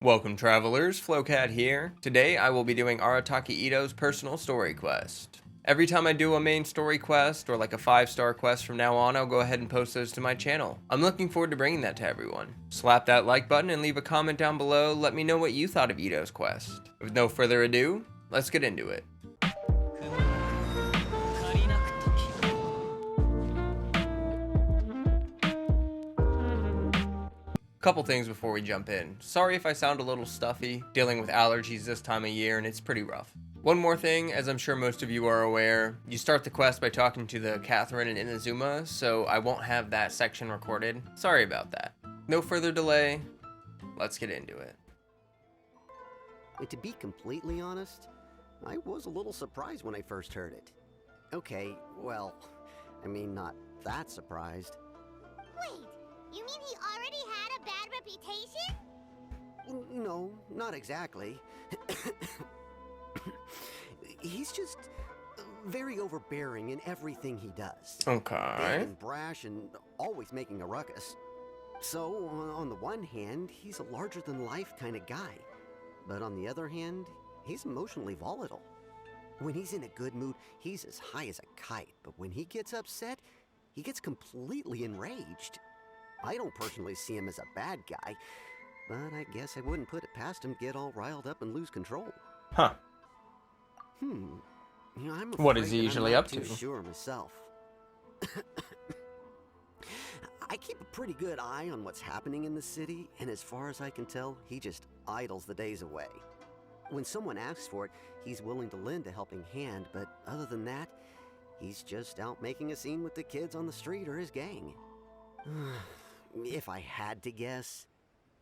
Welcome travelers, Flowcat here. Today I will be doing Arataki Itto's personal story quest. Every time I do a main story quest or like a 5-star quest from now on, I'll go ahead and post those to my channel. I'm looking forward to bringing that to everyone. Slap that like button and leave a comment down below, let me know what you thought of Itto's quest. With no further ado, let's get into it. Couple things before we jump in. Sorry if I sound a little stuffy, dealing with allergies this time of year and it's pretty rough. One more thing, as I'm sure most of you are aware, you start the quest by talking to the Catherine and Inazuma, so I won't have that section recorded. Sorry about that. No further delay, let's get into it. And to be completely honest, I was a little surprised when I first heard it. Okay, well, I mean, not that surprised. Wait, you mean he already had a bad reputation? No, not exactly. He's just very overbearing in everything he does. Okay. Big and brash and always making a ruckus. So, on the one hand, he's a larger-than-life kind of guy. But on the other hand, he's emotionally volatile. When he's in a good mood, he's as high as a kite. But when he gets upset, he gets completely enraged. I don't personally see him as a bad guy, but I guess I wouldn't put it past him to get all riled up and lose control. Huh. You know, I'm What is afraid he that usually I'm up not too to? sure myself. I keep a pretty good eye on what's happening in the city, and as far as I can tell, he just idles the days away. When someone asks for it, he's willing to lend a helping hand, but other than that, he's just out making a scene with the kids on the street or his gang. If I had to guess,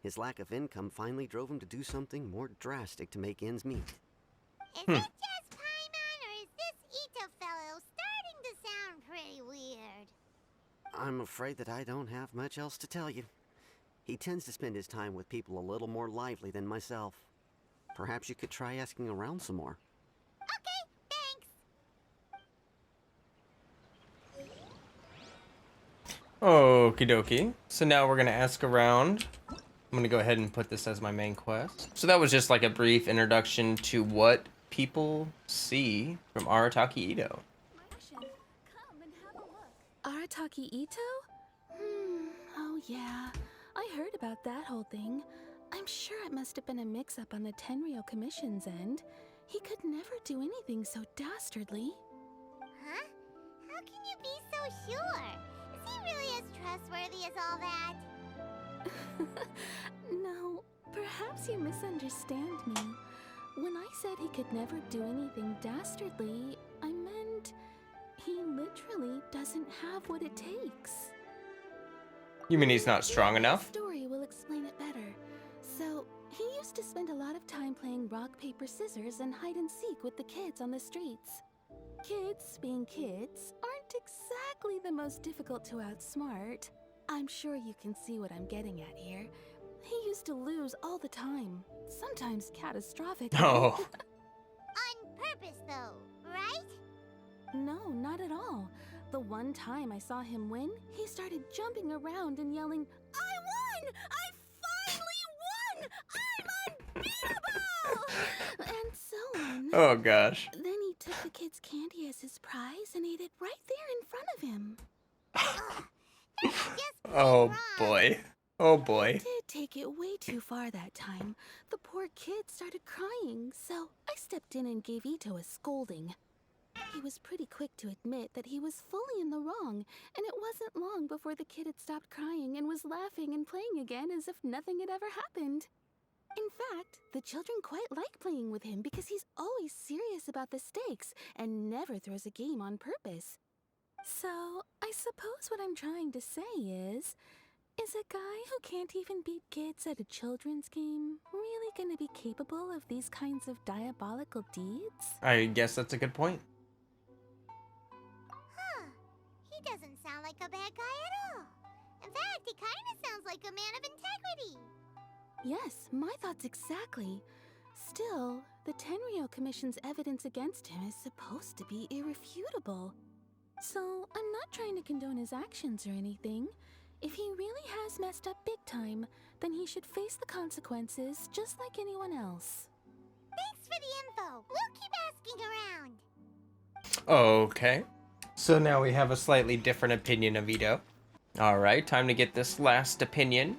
his lack of income finally drove him to do something more drastic to make ends meet. Is it just Paimon, or is this Itto fellow starting to sound pretty weird? I'm afraid that I don't have much else to tell you. He tends to spend his time with people a little more lively than myself. Perhaps you could try asking around some more. Okay, thanks. Okie dokie. So now we're gonna ask around. I'm gonna go ahead and put this as my main quest. So that was just like a brief introduction to what people see from Arataki Itto. Come and have a look. Arataki Itto? Oh yeah. I heard about that whole thing. I'm sure it must have been a mix-up on the Tenryou Commission's end. He could never do anything so dastardly. Huh? How can you be so sure? Is he really as trustworthy as all that? No, perhaps you misunderstand me. When I said he could never do anything dastardly, I meant he literally doesn't have what it takes. You mean he's not strong enough? The story will explain it better. So, he used to spend a lot of time playing rock, paper, scissors and hide and seek with the kids on the streets. Kids, being kids, aren't exactly the most difficult to outsmart. I'm sure you can see what I'm getting at here. He used to lose all the time, sometimes catastrophically. Oh. On purpose, though, right? No, not at all. The one time I saw him win, he started jumping around and yelling, "I won! I finally won! I'm unbeatable!" and so on. Oh gosh. Then he took the kid's candy as his prize and ate it right there in front of him. Just Oh wrong. boy. Oh boy. Did take it way too far that time. The poor kid started crying, so I stepped in and gave Itto a scolding. He was pretty quick to admit that he was fully in the wrong, and it wasn't long before the kid had stopped crying and was laughing and playing again as if nothing had ever happened. In fact, the children quite like playing with him because he's always serious about the stakes and never throws a game on purpose. So, I suppose what I'm trying to say is a guy who can't even beat kids at a children's game really gonna be capable of these kinds of diabolical deeds? I guess that's a good point. Huh. He doesn't sound like a bad guy at all. In fact, he kind of sounds like a man of integrity. Yes, my thoughts exactly. Still, the Tenryou Commission's evidence against him is supposed to be irrefutable. So, I'm not trying to condone his actions or anything. If he really has messed up big time, then he should face the consequences just like anyone else. Thanks for the info. We'll keep asking around. Okay. So now we have a slightly different opinion of Itto. Alright, time to get this last opinion.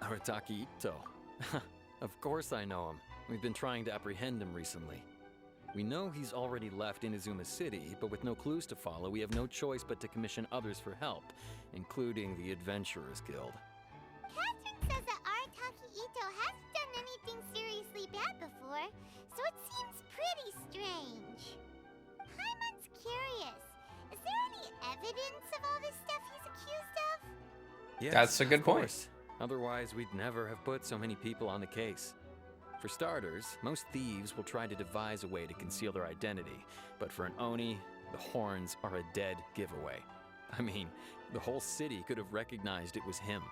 Arataki Itto. Of course I know him. We've been trying to apprehend him recently. We know he's already left Inazuma City, but with no clues to follow, we have no choice but to commission others for help, including the Adventurers Guild. Catherine says that Arataki Itto hasn't done anything seriously bad before, so it seems pretty strange. Paimon's curious. Is there any evidence of all this stuff he's accused of? Yes, That's a good of point. course. Otherwise, we'd never have put so many people on the case. For starters, most thieves will try to devise a way to conceal their identity, but for an Oni, the horns are a dead giveaway. I mean, the whole city could have recognized it was him.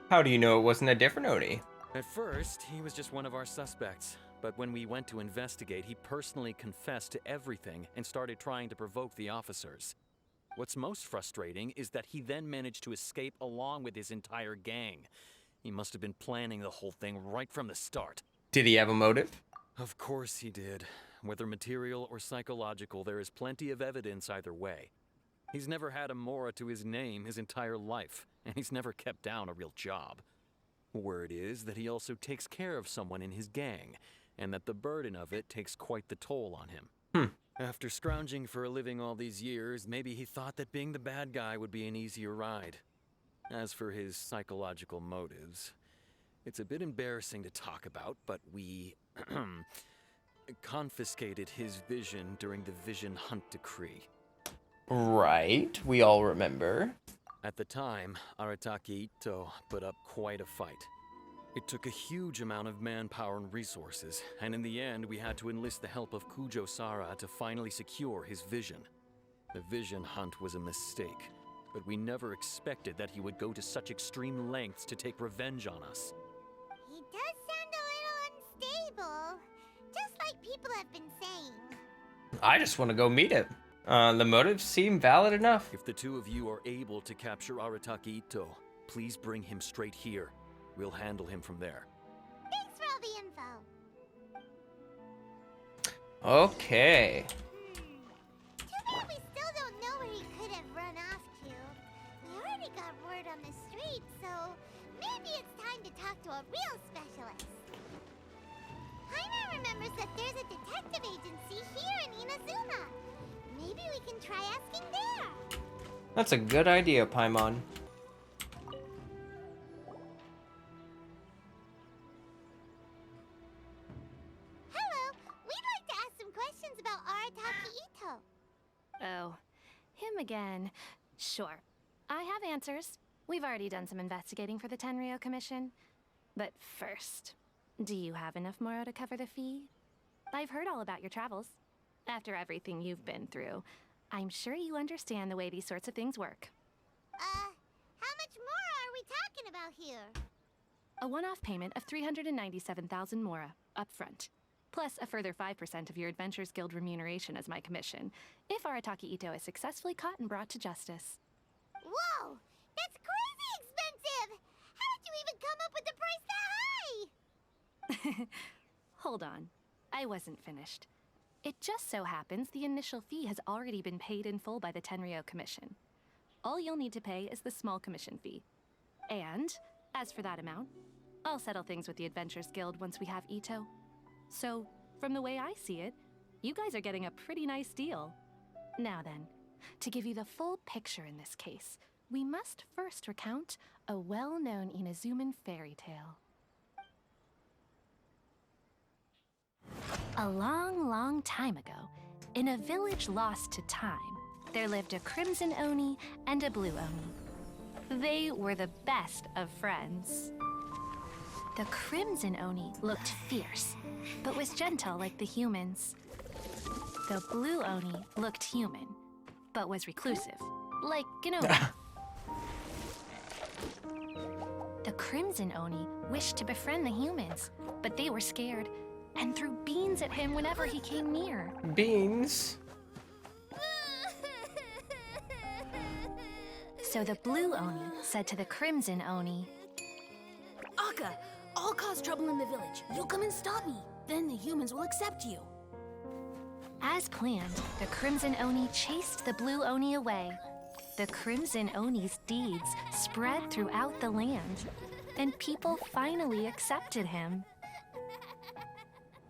How do you know it wasn't a different Oni? At first, he was just one of our suspects, but when we went to investigate, he personally confessed to everything and started trying to provoke the officers. What's most frustrating is that he then managed to escape along with his entire gang. He must have been planning the whole thing right from the start. Did he have a motive? Of course he did. Whether material or psychological, there is plenty of evidence either way. He's never had a Mora to his name his entire life, and he's never kept down a real job. Word is that he also takes care of someone in his gang, and that the burden of it takes quite the toll on him. After scrounging for a living all these years, maybe he thought that being the bad guy would be an easier ride. As for his psychological motives, it's a bit embarrassing to talk about, but we confiscated his vision during the Vision Hunt Decree. Right, we all remember. At the time, Arataki Itto put up quite a fight. It took a huge amount of manpower and resources, and in the end, we had to enlist the help of Kujo Sara to finally secure his vision. The Vision Hunt was a mistake, but we never expected that he would go to such extreme lengths to take revenge on us. He does sound a little unstable, just like people have been saying. I just want to go meet him. The motives seem valid enough. If the two of you are able to capture Arataki Itto, please bring him straight here. We'll handle him from there. Thanks for all the info. Okay. Too bad we still don't know where he could have run off to. We already got word on the street, so maybe it's time to talk to a real specialist. Paimon remembers that there's a detective agency here in Inazuma. Maybe we can try asking there. That's a good idea, Paimon. Hello, we'd like to ask some questions about Arataki Itto. Oh, him again. Sure. I have answers. We've already done some investigating for the Tenryou Commission. But first, do you have enough Moro to cover the fee? I've heard all about your travels. After everything you've been through, I'm sure you understand the way these sorts of things work. How much more are we talking about here? A one-off payment of 397,000 Mora, up front. Plus a further 5% of your Adventurers Guild remuneration as my commission, if Arataki Itto is successfully caught and brought to justice. Whoa! That's crazy expensive! How did you even come up with the price that high? Hold on. I wasn't finished. It just so happens the initial fee has already been paid in full by the Tenryou Commission. All you'll need to pay is the small commission fee. And, as for that amount, I'll settle things with the Adventurers Guild once we have Itto. So, from the way I see it, you guys are getting a pretty nice deal. Now then, to give you the full picture in this case, we must first recount a well-known Inazuman fairy tale. A long, long time ago, in a village lost to time, there lived a Crimson Oni and a Blue Oni. They were the best of friends. The Crimson Oni looked fierce, but was gentle like the humans. The Blue Oni looked human, but was reclusive, like an Oni. The Crimson Oni wished to befriend the humans, but they were scared and threw beans at him whenever he came near. Beans? So the Blue Oni said to the Crimson Oni, Araka! I'll cause trouble in the village. You'll come and stop me. Then the humans will accept you. As planned, the Crimson Oni chased the Blue Oni away. The Crimson Oni's deeds spread throughout the land, and people finally accepted him.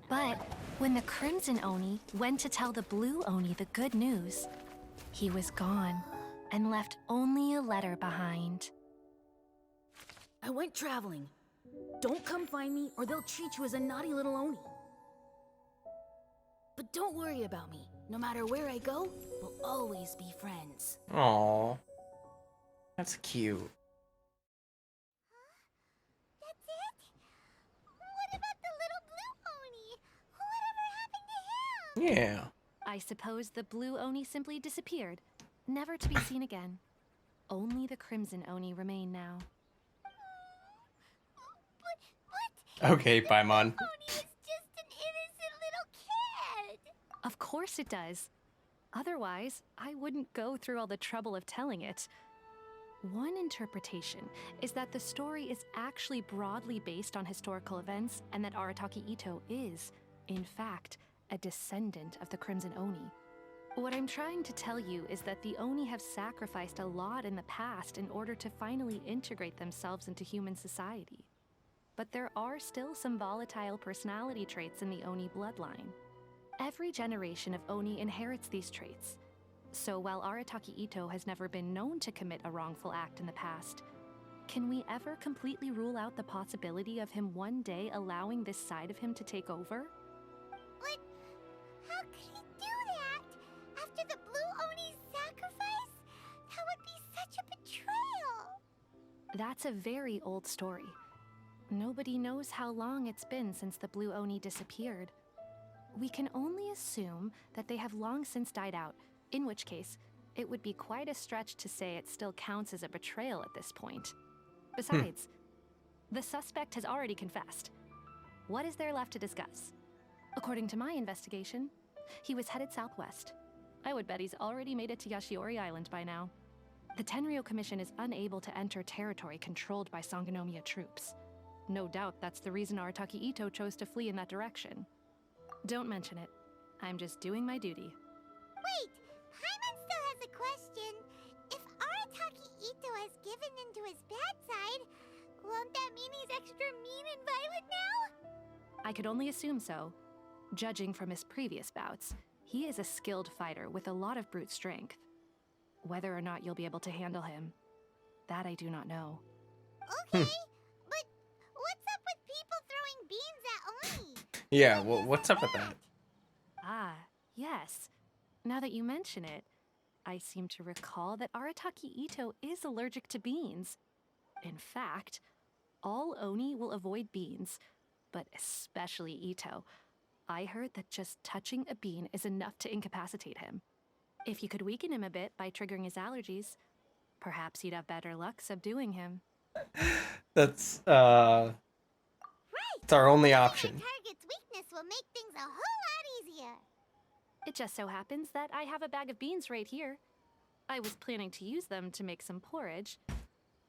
But when the Crimson Oni went to tell the Blue Oni the good news, he was gone and left only a letter behind. I went traveling. Don't come find me or they'll treat you as a naughty little Oni. But don't worry about me. No matter where I go, we'll always be friends. Aww. That's cute. That's it? What about the little blue Oni? Whatever happened to him? Yeah. I suppose the Blue Oni simply disappeared, never to be seen again. Only the Crimson Oni remain now. But Okay, Paimon. Oni is just an innocent little kid. Of course it does. Otherwise, I wouldn't go through all the trouble of telling it. One interpretation is that the story is actually broadly based on historical events and that Arataki Itto is, in fact, a descendant of the Crimson Oni. What I'm trying to tell you is that the Oni have sacrificed a lot in the past in order to finally integrate themselves into human society. But there are still some volatile personality traits in the Oni bloodline. Every generation of Oni inherits these traits. So while Arataki Itto has never been known to commit a wrongful act in the past, can we ever completely rule out the possibility of him one day allowing this side of him to take over? But how could he do that? After the Blue Oni's sacrifice? That would be such a betrayal. That's a very old story. Nobody knows how long it's been since the Blue Oni disappeared. We can only assume that they have long since died out, in which case, it would be quite a stretch to say it still counts as a betrayal at this point. Besides, the suspect has already confessed. What is there left to discuss? According to my investigation, he was headed southwest. I would bet he's already made it to Yashiori Island by now. The Tenryou Commission is unable to enter territory controlled by Sangonomiya troops. No doubt that's the reason Arataki Itto chose to flee in that direction. Don't mention it. I'm just doing my duty. Wait, Paimon still has a question. If Arataki Itto has given into his bad side, won't that mean he's extra mean and violent now? I could only assume so. Judging from his previous bouts, he is a skilled fighter with a lot of brute strength. Whether or not you'll be able to handle him, that I do not know. Okay, but what's up with people throwing beans at Oni? Yeah, well, what's up with that? Ah, yes. Now that you mention it, I seem to recall that Arataki Itto is allergic to beans. In fact, all Oni will avoid beans, but especially Itto. I heard that just touching a bean is enough to incapacitate him. If you could weaken him a bit by triggering his allergies, perhaps you'd have better luck subduing him. That's, Right! it's our only That option. target's weakness will make things a whole lot easier. It just so happens that I have a bag of beans right here. I was planning to use them to make some porridge,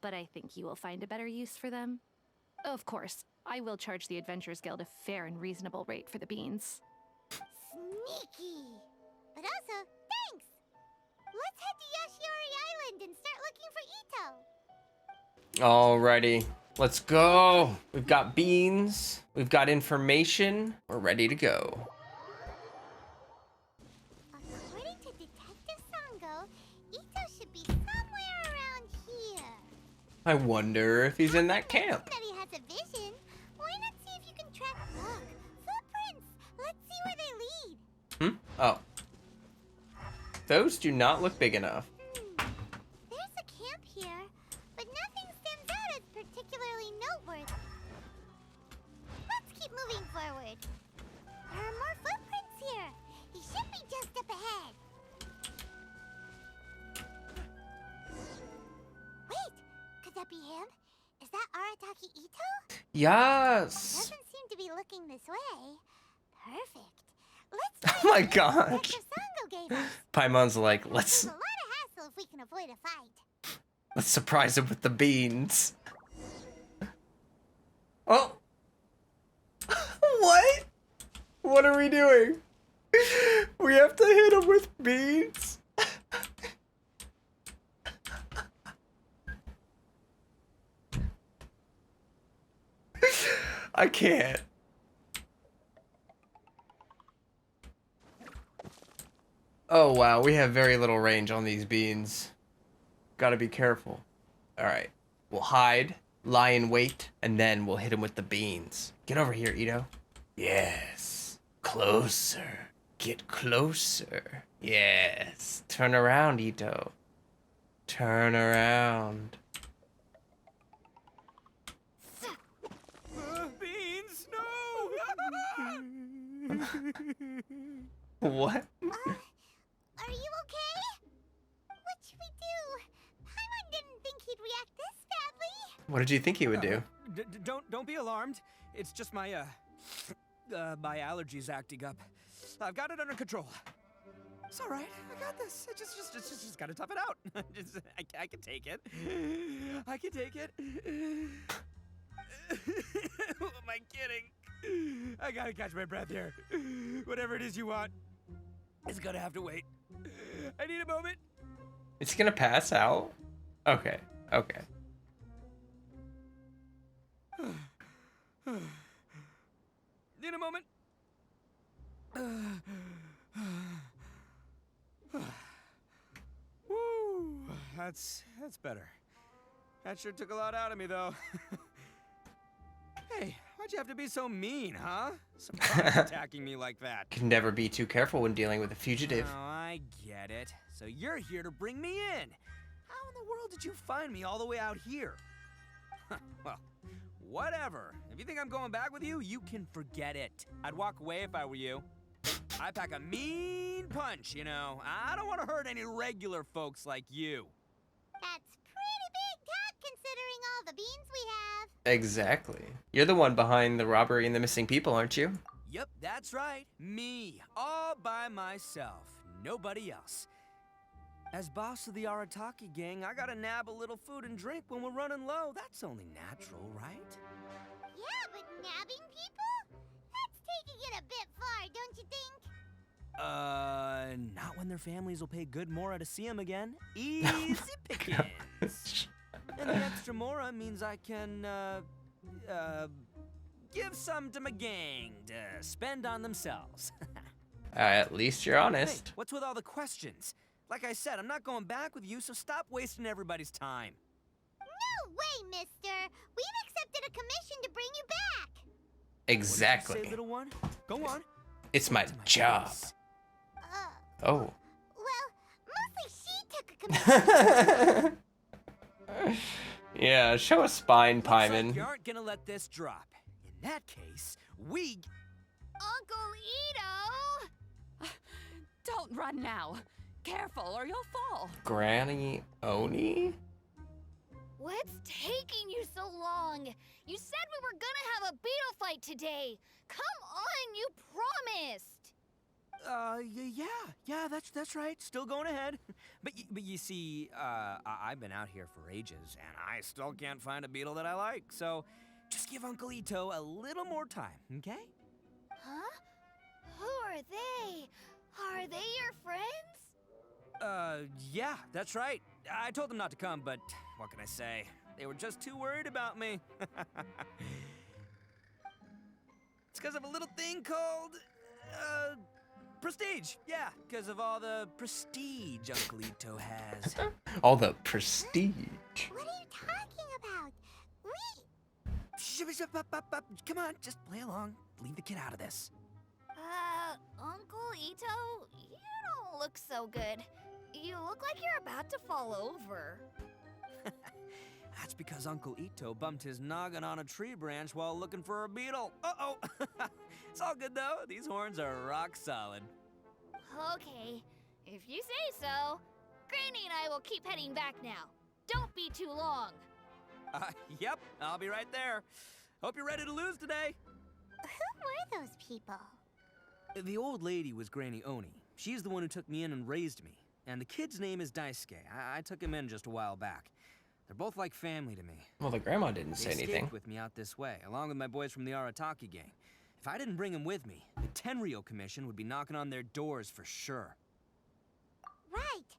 but I think you will find a better use for them. Of course, I will charge the Adventurers Guild a fair and reasonable rate for the beans. Sneaky. But also, thanks. Let's head to Yashiori Island and start looking for Itto. Alrighty, let's go. We've got beans, we've got information, we're ready to go. According to Detective Sango, Itto should be somewhere around here. I wonder if he's in that camp. That he has a vision. Why not see if you can track? Look, footprints. Let's see where they lead. Oh. Those do not look big enough. There's a camp here, but nothing stands out as particularly noteworthy. Let's keep moving forward. There are more footprints here. He should be just up ahead. Wait, could that be him? Is that Arataki Itto? Yes. Doesn't seem to be looking this way. Perfect. Let's Oh my try gosh. Detective Sango gave us. Paimon's like, It's let's a lot of hassle if we can avoid a fight. surprise him with the beans. Oh! What? What are we doing? We have to hit him with beans? I can't. Oh wow, we have very little range on these beans. Gotta be careful. Alright, we'll hide, lie in wait, and then we'll hit him with the beans. Get over here, Itto. Yes. Closer. Get closer. Yes. Turn around, Itto. Turn around. Beans, no! What? Are you okay? What should we do? Paimon didn't think he'd react this badly. What did you think he would do? Don't be alarmed. It's just my my allergies acting up. I've got it under control. It's all right. I got this. I just gotta tough it out. I can take it. I can take it. Who am I kidding? I gotta catch my breath here. Whatever it is you want, it's gonna have to wait. I need a moment. It's gonna pass out? Okay, okay. Need a moment. Woo, that's better. That sure took a lot out of me, though. Hey, why'd you have to be so mean, huh? Surprise attacking me like that. Can never be too careful when dealing with a fugitive. Oh, I get it. So you're here to bring me in. How in the world did you find me all the way out here? Well, whatever. If you think I'm going back with you, you can forget it. I'd walk away if I were you. I pack a mean punch, you know. I don't want to hurt any regular folks like you. That's pretty big talk considering all the beans we have. Exactly. You're the one behind the robbery and the missing people, aren't you? Yep, that's right. Me. All by myself. Nobody else. As boss of the Arataki gang, I gotta nab a little food and drink when we're running low. That's only natural, right? Yeah, but nabbing people? That's taking it a bit far, don't you think? Not when their families will pay good mora to see them again. Easy pickings. And the extra mora means I can, give some to my gang to spend on themselves. At least you're honest. Hey, what's with all the questions? Like I said, I'm not going back with you, so stop wasting everybody's time. No way, mister. We've accepted a commission to bring you back. Exactly. What did you say, little one? Go on. It's my job. Face. Oh. Well, mostly she took a commission. Yeah, show a spine, Looks like Paimon. you aren't gonna let this drop. In that case, we... Uncle Itto! Don't run now. Careful or you'll fall. Granny Oni? What's taking you so long? You said we were gonna have a beetle fight today. Come on, you promised. Yeah, that's right. Still going ahead. But you see, I've been out here for ages, and I still can't find a beetle that I like. So, just give Uncle Itto a little more time, okay? Huh? Who are they? Are they your friends? Yeah, that's right. I told them not to come, but what can I say? They were just too worried about me. It's because of a little thing called, prestige. Yeah, because of all the prestige Uncle Itto has. All the prestige. What are you talking about? Come on, just play along. Leave the kid out of this. Uncle Itto, you don't look so good. You look like you're about to fall over. That's because Uncle Itto bumped his noggin on a tree branch while looking for a beetle. Uh-oh. It's all good, though. These horns are rock solid. Okay, if you say so. Granny and I will keep heading back now. Don't be too long. Yep, I'll be right there. Hope you're ready to lose today. Who were those people? The old lady was Granny Oni. She's the one who took me in and raised me. And the kid's name is Daisuke. I took him in just a while back. They're both like family to me. Well, the grandma didn't say They anything. stayed with me out this way, along with my boys from the Arataki gang. If I didn't bring them with me, the Tenryou Commission would be knocking on their doors for sure. Right.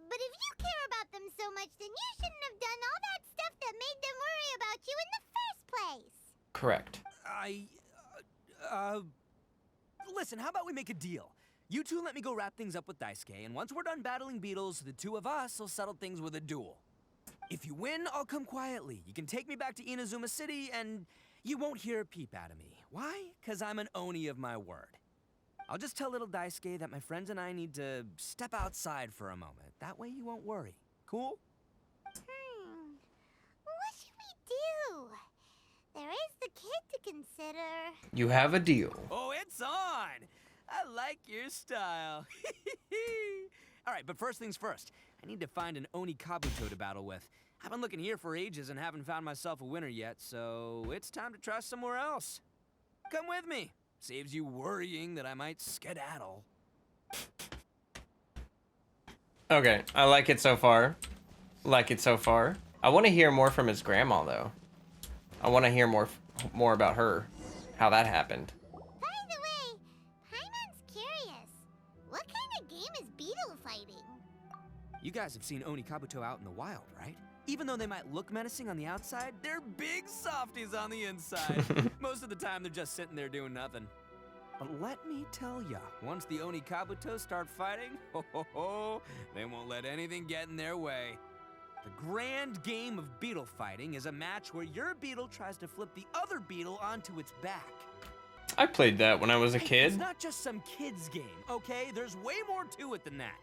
But if you care about them so much, then you shouldn't have done all that stuff that made them worry about you in the first place. Correct. Listen, how about we make a deal? You two let me go wrap things up with Daisuke, and once we're done battling beetles, the two of us will settle things with a duel. If you win, I'll come quietly. You can take me back to Inazuma City, and you won't hear a peep out of me. Why? 'Cause I'm an Oni of my word. I'll just tell little Daisuke that my friends and I need to step outside for a moment. That way you won't worry. Cool? What should we do? There is the kid to consider. You have a deal. Oh, it's on! I like your style. Alright, but first things first. I need to find an Oni Kabuto to battle with. I've been looking here for ages and haven't found myself a winner yet, so it's time to try somewhere else. Come with me. Saves you worrying that I might skedaddle. Okay, I like it so far. Like it so far. I want to hear more from his grandma, though. I want to hear more about her. How that happened. By the way, Paimon's curious. What kind of game is beetle fighting? You guys have seen Oni Kabuto out in the wild, right? Even though they might look menacing on the outside, they're big softies on the inside. Most of the time, they're just sitting there doing nothing. But let me tell ya, once the Oni Kabuto start fighting, they won't let anything get in their way. The grand game of beetle fighting is a match where your beetle tries to flip the other beetle onto its back. I played that when I was a Hey, kid. It's not just some kid's game, okay? There's way more to it than that.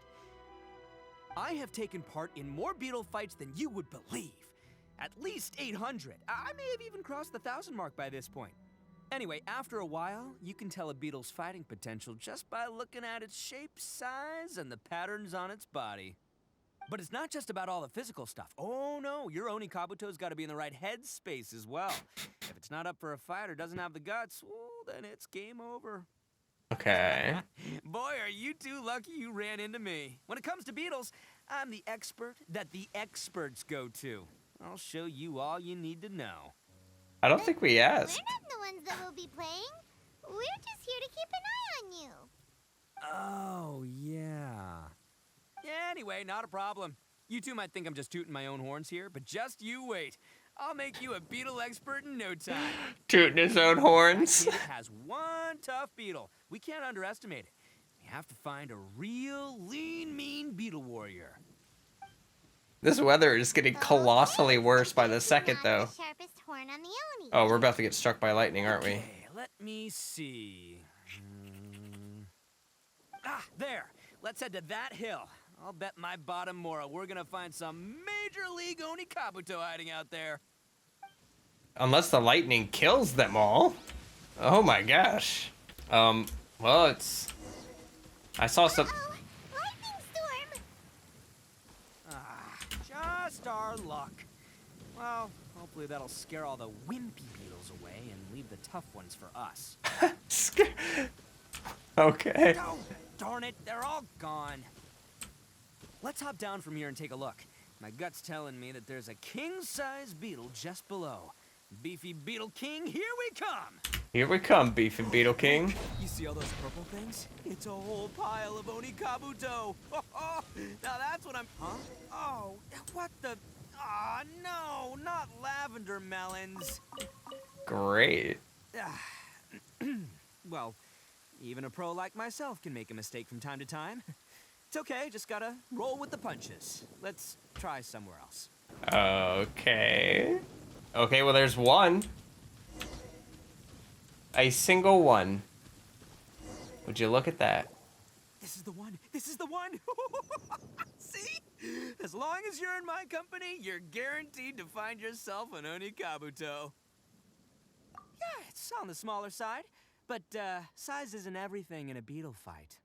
I have taken part in more beetle fights than you would believe. At least 800. I may have even crossed the 1,000 mark by this point. Anyway, after a while, you can tell a beetle's fighting potential just by looking at its shape, size, and the patterns on its body. But it's not just about all the physical stuff. Oh no, your Oni Kabuto's got to be in the right headspace as well. If it's not up for a fight or doesn't have the guts, well, then it's game over. Okay. Boy, are you two lucky you ran into me. When it comes to beetles, I'm the expert that the experts go to. I'll show you all you need to know. I don't think we We're asked. not the ones that will be playing. We're just here to keep an eye on you. Oh, yeah. Yeah, anyway, not a problem. You two might think I'm just tooting my own horns here, but just you wait. I'll make you a beetle expert in no time. Tooting his own horns. That kid has one tough beetle. We can't underestimate it. We have to find a real lean, mean beetle warrior. This weather is getting colossally worse by the second, though. The sharpest horn on the Oni. Oh, we're about to get struck by lightning, aren't we? Okay, let me see. There. Let's head to that hill. I'll bet my bottom Mora we're gonna find some major league Oni Kabuto hiding out there. Unless the lightning kills them all. Oh my gosh. Well, it's... I saw some... Oh, lightning storm. Just our luck. Well, hopefully that'll scare all the wimpy beetles away and leave the tough ones for us. Okay. Oh, darn it, they're all gone. Let's hop down from here and take a look. My gut's telling me that there's a king-size beetle just below. Beefy Beetle King, here we come! Here we come, Beefy Beetle King. You see all those purple things? It's a whole pile of Oni Kabuto! Now that's what I'm... Huh? Oh, what the... Ah, no, not lavender melons. Great. Well, even a pro like myself can make a mistake from time to time. It's okay, just gotta roll with the punches. Let's try somewhere else. Okay. Okay, well, there's one. A single one. Would you look at that? This is the one! This is the one! See? As long as you're in my company, you're guaranteed to find yourself an Oni Kabuto. Yeah, it's on the smaller side, but size isn't everything in a beetle fight.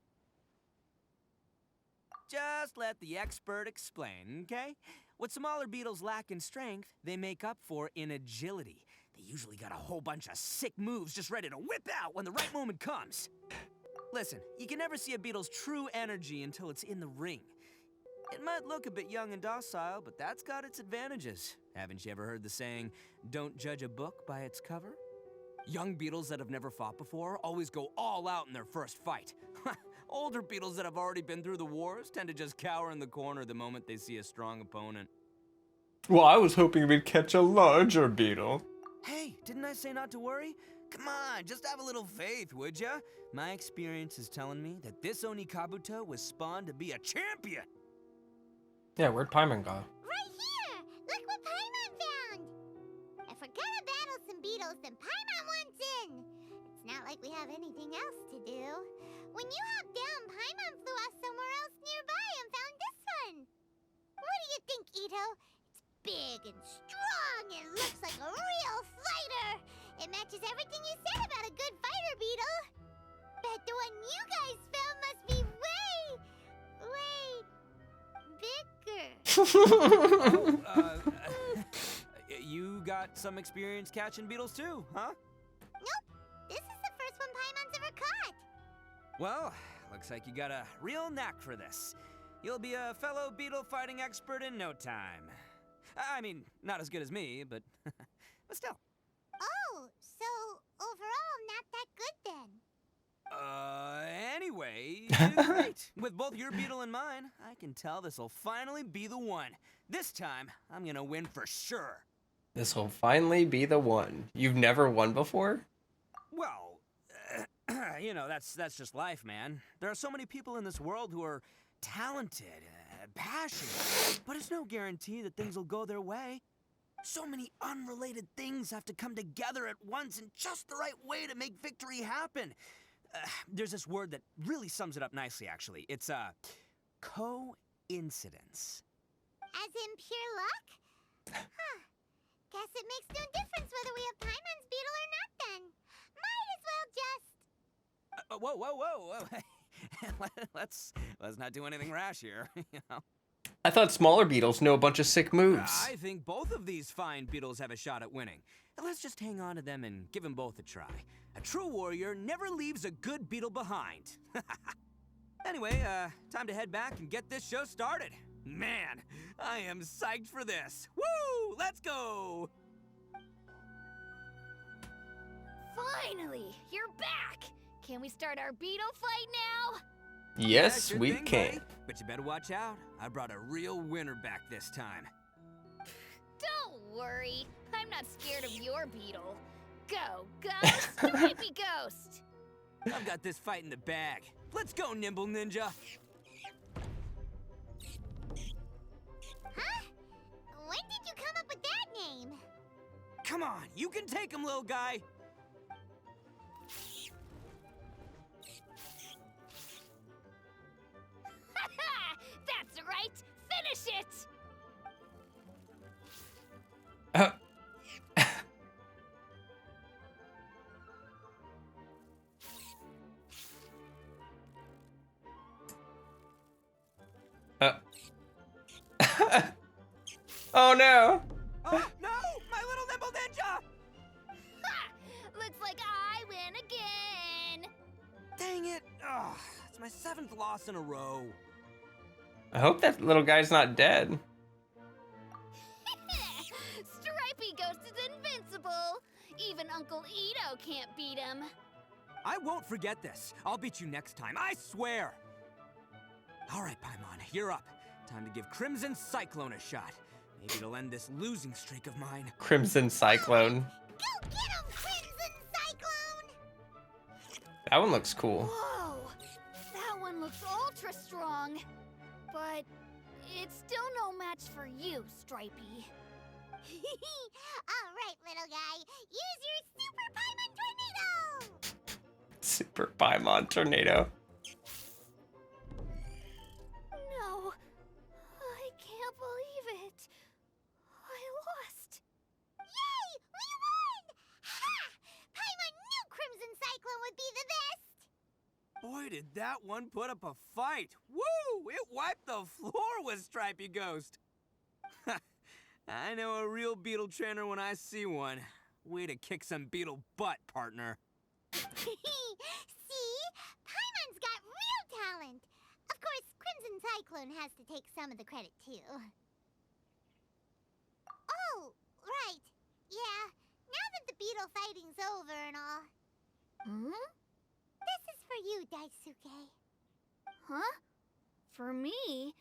Just let the expert explain, okay? What smaller beetles lack in strength, they make up for in agility. They usually got a whole bunch of sick moves just ready to whip out when the right moment comes. Listen, you can never see a beetle's true energy until it's in the ring. It might look a bit young and docile, but that's got its advantages. Haven't you ever heard the saying, don't judge a book by its cover? Young beetles that have never fought before always go all out in their first fight. Older beetles that have already been through the wars tend to just cower in the corner the moment they see a strong opponent. Well, I was hoping we'd catch a larger beetle. Hey, didn't I say not to worry? Come on, just have a little faith, would ya? My experience is telling me that this Oni Kabuto was spawned to be a champion. Yeah, where'd Paimon go? Right here! Look what Paimon found! If we're gonna battle some beetles, then Paimon wants in! It's not like we have anything else to do. When you hopped down, Paimon flew off somewhere else nearby and found this one! What do you think, Itto? It's big and strong and looks like a real fighter! It matches everything you said about a good fighter beetle! Bet the one you guys found must be way bigger. You got some experience catching beetles too, huh? Nope. This is the first one Paimon's ever caught. Well, looks like you got a real knack for this. You'll be a fellow beetle fighting expert in no time. I mean, not as good as me, but still. Oh, so overall not that good then. Anyway, great. With both your beetle and mine, I can tell this'll finally be the one. This time, I'm gonna win for sure. This will finally be the one. You've never won before? Well, you know, that's just life, man. There are so many people in this world who are talented, passionate, but it's no guarantee that things will go their way. So many unrelated things have to come together at once in just the right way to make victory happen. There's this word that really sums it up nicely, actually. It's, coincidence. As in pure luck? Huh. Guess it makes no difference whether we have Paimon's beetle or not then. Might as well just... Whoa. let's not do anything rash here, you know? I thought smaller beetles know a bunch of sick moves. I think both of these fine beetles have a shot at winning. Let's just hang on to them and give them both a try. A true warrior never leaves a good beetle behind. Anyway, time to head back and get this show started. Man, I am psyched for this. Woo! Let's go! Finally, you're back! Can we start our beetle fight now? Yes, Yeah, sure we thing, can. buddy. But you better watch out. I brought a real winner back this time. Don't worry, I'm not scared of your beetle. Go, Ghost! Stripey Ghost! I've got this fight in the bag. Let's go, Nimble Ninja. Huh? When did you come up with that name? Come on, you can take him, little guy. That's right! Finish it! Oh no! Oh, no! My little Nimble Ninja! Ha! Looks like I win again! Dang it! Ugh, it's my 7th loss in a row. I hope that little guy's not dead. Stripey Ghost is invincible! Even Uncle Itto can't beat him. I won't forget this. I'll beat you next time, I swear! All right, Paimon, you're up. Time to give Crimson Cyclone a shot. Maybe it'll end this losing streak of mine. Crimson Cyclone. Go get him, Crimson Cyclone! That one looks cool. Whoa! That one looks ultra strong. But it's still no match for you, Stripey. All right, little guy. Use your Super Paimon Tornado! Super Paimon Tornado. No. I can't believe it. I lost. Yay! We won! Ha! Paimon knew Crimson Cyclone would be the best! Boy, did that one put up a fight. Woo! It wiped the floor with Stripey Ghost. I know a real beetle trainer when I see one. Way to kick some beetle butt, partner. See? Paimon's got real talent. Of course, Crimson Cyclone has to take some of the credit, too. Oh, right. Yeah, now that the beetle fighting's over and all. This is for you, Daisuke. Huh? For me?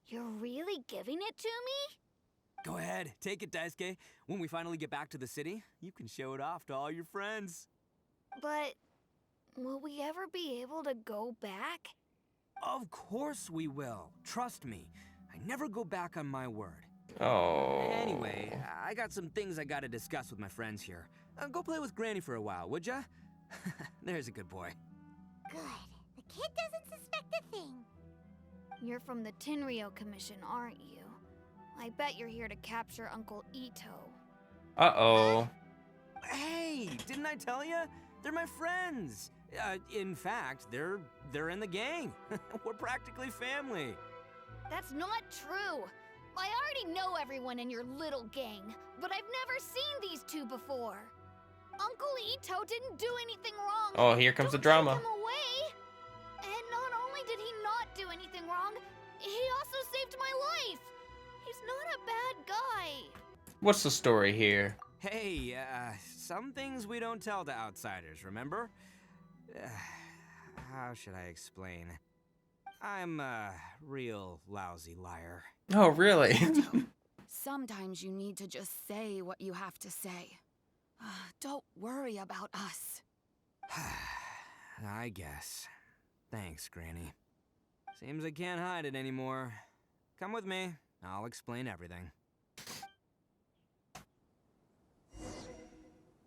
You're really giving it to me? Go ahead, take it, Daisuke. When we finally get back to the city, you can show it off to all your friends. But will we ever be able to go back? Of course we will. Trust me. I never go back on my word. Oh. Anyway, I got some things I gotta discuss with my friends here. Go play with Granny for a while, would ya? There's a good boy. Good. The kid doesn't suspect a thing. You're from the Tenryo Commission, aren't you? I bet you're here to capture Uncle Itto. Uh-oh. Hey, didn't I tell ya? They're my friends. In fact, they're in the gang. We're practically family. That's not true. I already know everyone in your little gang, but I've never seen these two before. Uncle Itto didn't do anything wrong. Oh, here comes the drama. Don't take him away. And not only did he not do anything wrong, he also saved my life. He's not a bad guy. What's the story here? Hey, some things we don't tell to outsiders, remember? How should I explain? I'm a real lousy liar. Oh, really? Sometimes you need to just say what you have to say. Don't worry about us. I guess. Thanks, Granny. Seems I can't hide it anymore. Come with me. I'll explain everything.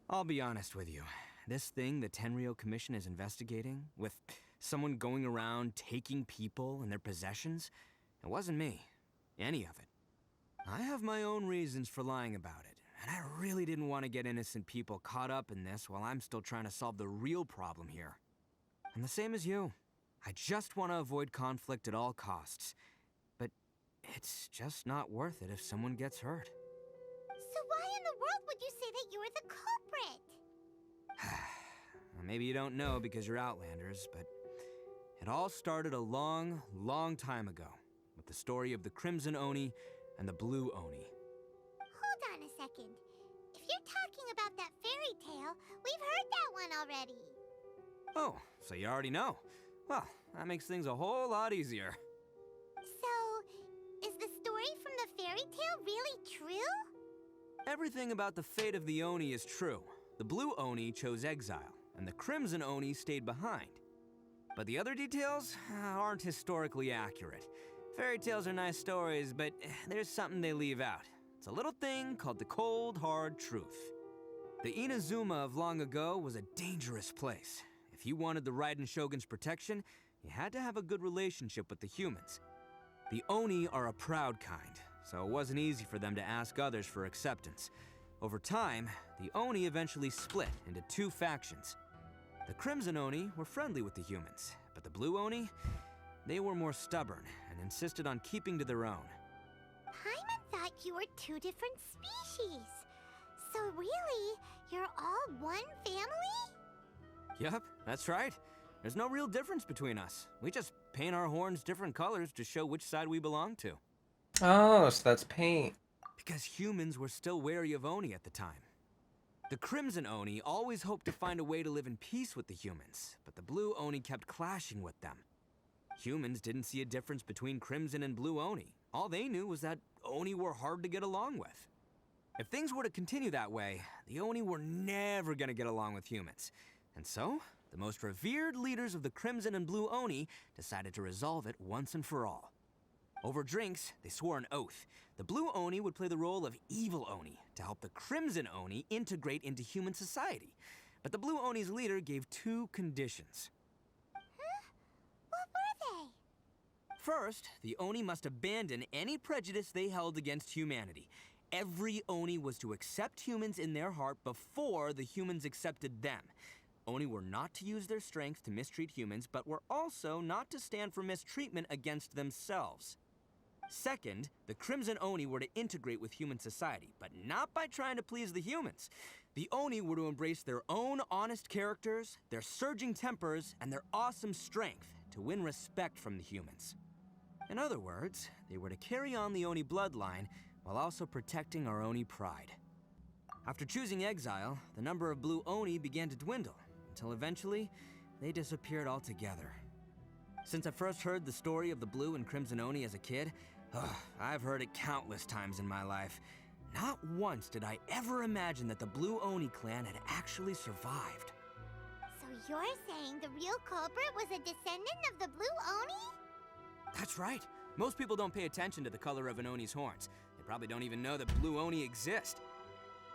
I'll be honest with you. This thing the Tenryo Commission is investigating, with someone going around taking people and their possessions, it wasn't me. Any of it. I have my own reasons for lying about it, and I really didn't want to get innocent people caught up in this while I'm still trying to solve the real problem here. I'm the same as you. I just want to avoid conflict at all costs. But it's just not worth it if someone gets hurt. So why in the world would you say that you're the culprit? Maybe you don't know because you're Outlanders, but it all started a long, long time ago with the story of the Crimson Oni and the Blue Oni. Hold on a second. If you're talking about that fairy tale, we've heard that one already. Oh, so you already know. Well, that makes things a whole lot easier. So, is the story from the fairy tale really true? Everything about the fate of the Oni is true. The Blue Oni chose exile, and the Crimson Oni stayed behind. But the other details aren't historically accurate. Fairy tales are nice stories, but there's something they leave out. It's a little thing called the cold, hard truth. The Inazuma of long ago was a dangerous place. If you wanted the Raiden Shogun's protection, you had to have a good relationship with the humans. The Oni are a proud kind, so it wasn't easy for them to ask others for acceptance. Over time, the Oni eventually split into two factions. The Crimson Oni were friendly with the humans, but the Blue Oni, they were more stubborn and insisted on keeping to their own. Paimon thought you were two different species. So really, you're all one family? Yup, that's right. There's no real difference between us. We just paint our horns different colors to show which side we belong to. Oh, so that's paint. Because humans were still wary of Oni at the time. The Crimson Oni always hoped to find a way to live in peace with the humans, but the Blue Oni kept clashing with them. Humans didn't see a difference between Crimson and Blue Oni. All they knew was that Oni were hard to get along with. If things were to continue that way, the Oni were never gonna get along with humans. And so, the most revered leaders of the Crimson and Blue Oni decided to resolve it once and for all. Over drinks, they swore an oath. The Blue Oni would play the role of evil Oni to help the Crimson Oni integrate into human society. But the Blue Oni's leader gave two conditions. Huh? What were they? First, the Oni must abandon any prejudice they held against humanity. Every Oni was to accept humans in their heart before the humans accepted them. Oni were not to use their strength to mistreat humans, but were also not to stand for mistreatment against themselves. Second, the Crimson Oni were to integrate with human society, but not by trying to please the humans. The Oni were to embrace their own honest characters, their surging tempers, and their awesome strength to win respect from the humans. In other words, they were to carry on the Oni bloodline while also protecting our Oni pride. After choosing exile, the number of blue Oni began to dwindle, until eventually, they disappeared altogether. Since I first heard the story of the blue and crimson Oni as a kid, I've heard it countless times in my life. Not once did I ever imagine that the blue Oni clan had actually survived. So you're saying the real culprit was a descendant of the blue Oni? That's right. Most people don't pay attention to the color of an Oni's horns. They probably don't even know that blue Oni exist.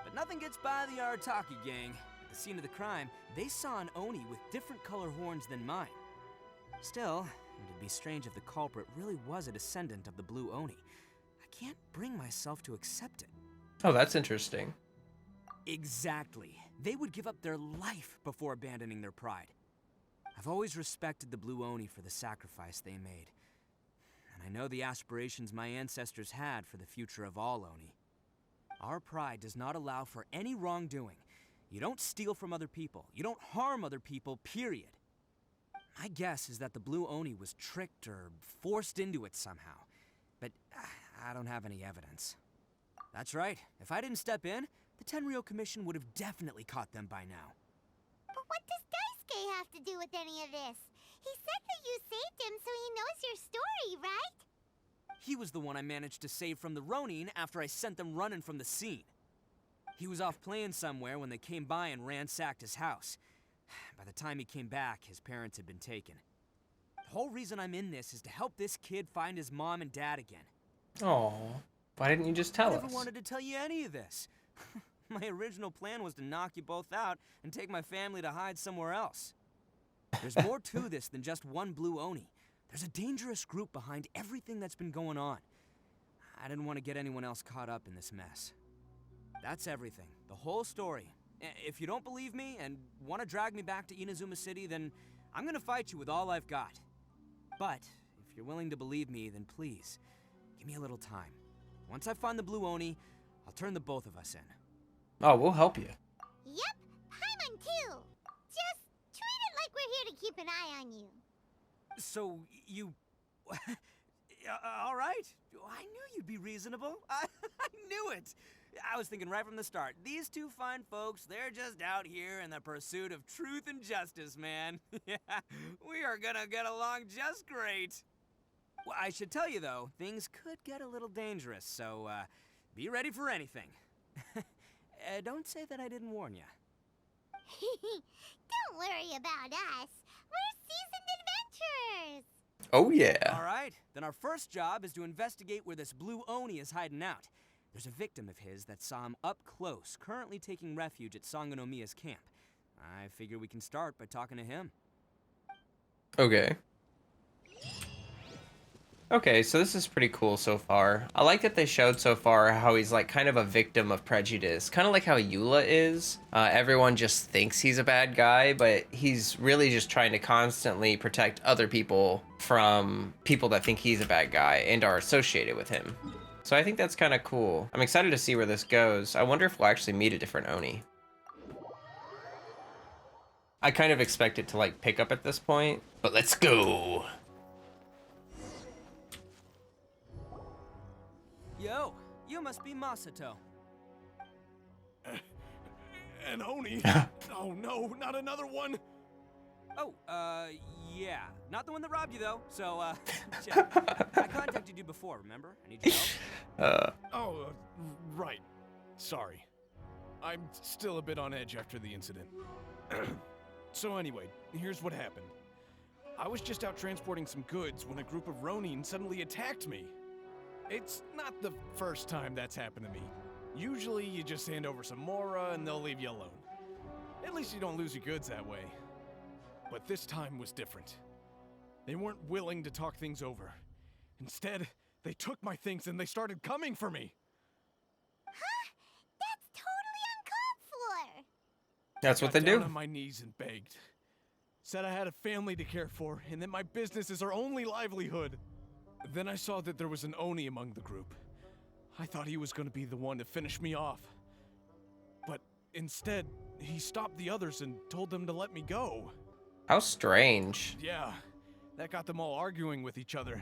But nothing gets by the Arataki gang. At the scene of the crime, they saw an Oni with different color horns than mine. Still, it'd be strange if the culprit really was a descendant of the blue Oni. I can't bring myself to accept it. Oh, that's interesting. Exactly. They would give up their life before abandoning their pride. I've always respected the blue Oni for the sacrifice they made. And I know the aspirations my ancestors had for the future of all Oni. Our pride does not allow for any wrongdoing. You don't steal from other people. You don't harm other people, period. My guess is that the blue Oni was tricked or forced into it somehow. But I don't have any evidence. That's right. If I didn't step in, the Tenryou Commission would have definitely caught them by now. But what does Daisuke have to do with any of this? He said that you saved him so he knows your story, right? He was the one I managed to save from the Ronin after I sent them running from the scene. He was off playing somewhere when they came by and ransacked his house. By the time he came back, his parents had been taken. The whole reason I'm in this is to help this kid find his mom and dad again. Oh, why didn't you just tell I us? never wanted to tell you any of this. My original plan was to knock you both out and take my family to hide somewhere else. There's more to this than just one blue Oni. There's a dangerous group behind everything that's been going on. I didn't want to get anyone else caught up in this mess. That's everything. The whole story. If you don't believe me and want to drag me back to Inazuma City, then I'm gonna fight you with all I've got. But if you're willing to believe me, then please, give me a little time. Once I find the blue Oni, I'll turn the both of us in. Oh, we'll help you. Yep, Paimon too. Just treat it like we're here to keep an eye on you. So, you... all right. I knew you'd be reasonable. I knew it. I was thinking right from the start, these two fine folks, they're just out here in the pursuit of truth and justice, man. Yeah, we are gonna get along just great. Well, I should tell you, though, things could get a little dangerous, so be ready for anything. Don't say that I didn't warn you. Don't worry about us. We're seasoned adventurers. Oh, yeah. All right, then our first job is to investigate where this blue Oni is hiding out. There's a victim of his that saw him up close, currently taking refuge at Sangonomiya's camp. I figure we can start by talking to him. Okay. Okay, so this is pretty cool so far. I like that they showed so far how he's like kind of a victim of prejudice. Kind of like how Eula is. Everyone just thinks he's a bad guy, but he's really just trying to constantly protect other people from people that think he's a bad guy and are associated with him. So I think that's kind of cool. I'm excited to see where this goes. I wonder if we'll actually meet a different Oni. I kind of expect it to like pick up at this point, but let's go. Yo, you must be Masato. An Oni? Oh no, not another one! Oh, yeah. Not the one that robbed you, though, so, check. I contacted you before, remember? I need your help. Right. Sorry. I'm still a bit on edge after the incident. So anyway, here's what happened. I was just out transporting some goods when a group of Ronin suddenly attacked me. It's not the first time that's happened to me. Usually you just hand over some Mora and they'll leave you alone. At least you don't lose your goods that way. But this time was different. They weren't willing to talk things over. Instead, they took my things and they started coming for me. Huh? That's totally uncalled for. That's what they Got do. down on my knees and begged. Said I had a family to care for and that my business is our only livelihood. Then I saw that there was an Oni among the group. I thought he was going to be the one to finish me off. But instead, he stopped the others and told them to let me go. How strange. Yeah, That got them all arguing with each other.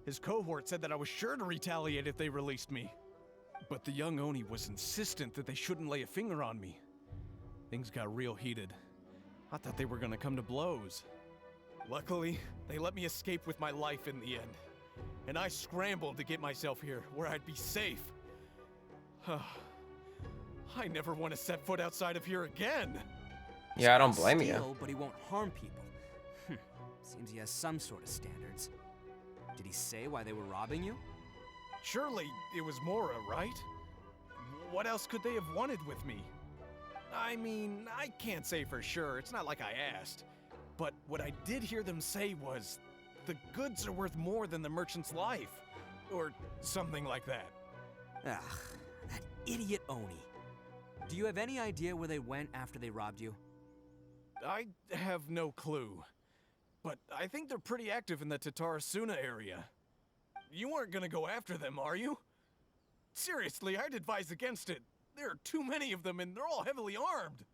His cohort said that I was sure to retaliate if they released me. But the young Oni was insistent that they shouldn't lay a finger on me. Things got real heated. I thought they were gonna come to blows. Luckily, they let me escape with my life in the end. And I scrambled to get myself here, where I'd be safe. I never want to set foot outside of here again. Yeah, I don't blame you. Steal, but he won't harm people. Seems he has some sort of standards. Did he say why they were robbing you? Surely it was Mora, right? What else could they have wanted with me? I mean, I can't say for sure. It's not like I asked. But what I did hear them say was, the goods are worth more than the merchant's life. Or something like that. Ugh, that idiot Oni. Do you have any idea where they went after they robbed you? I have no clue. But I think they're pretty active in the Tatarasuna area. You aren't gonna go after them, are you? Seriously, I'd advise against it. There are too many of them and they're all heavily armed.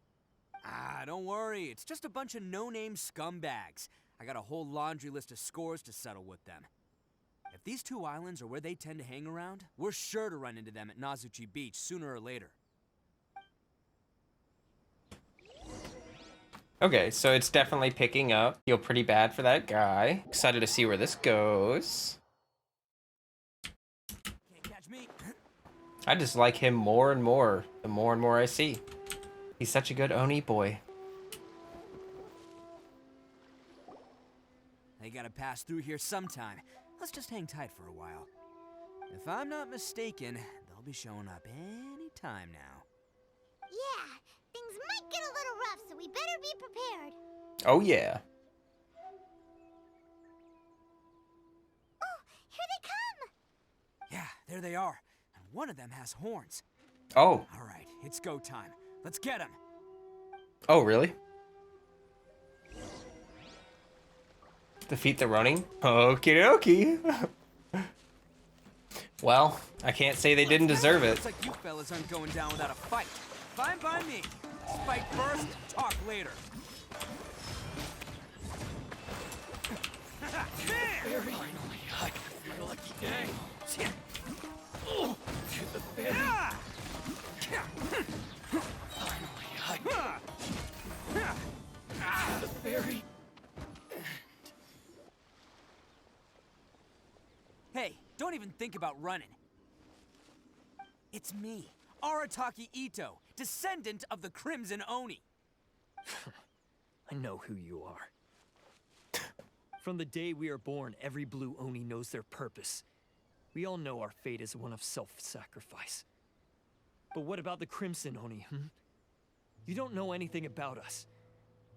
Ah, don't worry. It's just a bunch of no-name scumbags. I got a whole laundry list of scores to settle with them. If these two islands are where they tend to hang around, we're sure to run into them at Nazuchi Beach sooner or later. Okay, so it's definitely picking up. Feel pretty bad for that guy. Excited to see where this goes. Can't catch me. I just like him more and more, the more and more I see. He's such a good Oni boy. They gotta pass through here sometime. Let's just hang tight for a while. If I'm not mistaken, they'll be showing up any time now. Yeah, things might get a little rough, so we better be prepared. Oh yeah. Oh, here they come! Yeah, there they are. And one of them has horns. Oh. All right, it's go time. Let's get him. Oh, really? Defeat the running? Okie dokie. Well, I can't say they didn't deserve it. Looks like you fellas aren't going down without a fight. Fine by me. Fight first, talk later. Finally, I feel like the gang. Oh, to the very... Finally, to the very... Hey, don't even think about running. It's me, Arataki Itto, descendant of the Crimson Oni. I know who you are. From the day we are born, every blue Oni knows their purpose. We all know our fate is one of self-sacrifice. But what about the Crimson Oni, You don't know anything about us.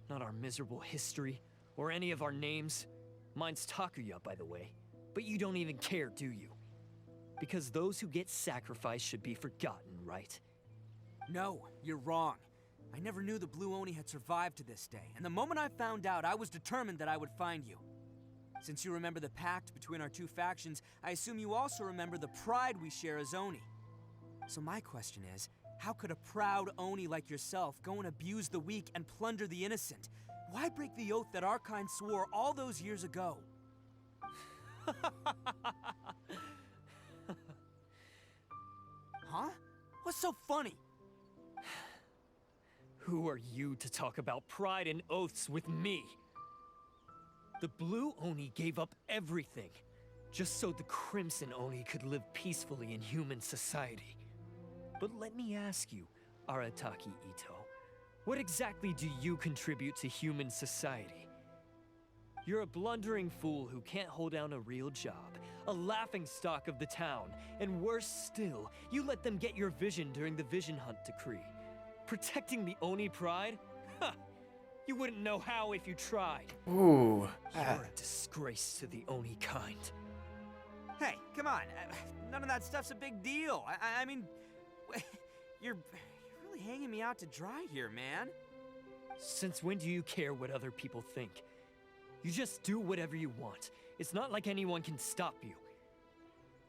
Not our miserable history, or any of our names. Mine's Takuya, by the way. But you don't even care, do you? Because those who get sacrificed should be forgotten, right? No, you're wrong. I never knew the Blue Oni had survived to this day, and the moment I found out, I was determined that I would find you. Since you remember the pact between our two factions, I assume you also remember the pride we share as Oni. So my question is, how could a proud Oni like yourself go and abuse the weak and plunder the innocent? Why break the oath that our kind swore all those years ago? Huh? What's so funny? Who are you to talk about pride and oaths with me? The Blue Oni gave up everything, just so the Crimson Oni could live peacefully in human society. But let me ask you, Arataki Itto, what exactly do you contribute to human society? You're a blundering fool who can't hold down a real job, a laughingstock of the town, and worse still, you let them get your vision during the Vision Hunt decree. Protecting the Oni pride? Ha! You wouldn't know how if you tried. Ooh. You're a disgrace to the Oni kind. Hey, come on. None of that stuff's a big deal. I mean, you're really hanging me out to dry here, man. Since when do you care what other people think? You just do whatever you want. It's not like anyone can stop you.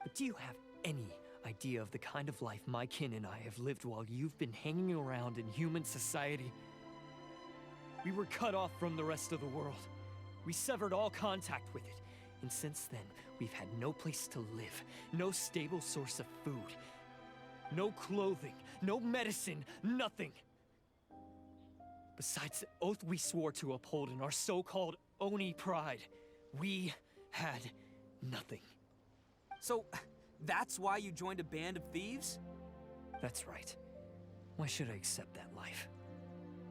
But do you have any idea of the kind of life my kin and I have lived while you've been hanging around in human society? We were cut off from the rest of the world. We severed all contact with it, and since then, we've had no place to live, no stable source of food, no clothing, no medicine, nothing. Besides the oath we swore to uphold in our so-called Oni pride, we had nothing. So, that's why you joined a band of thieves? That's right. Why should I accept that life?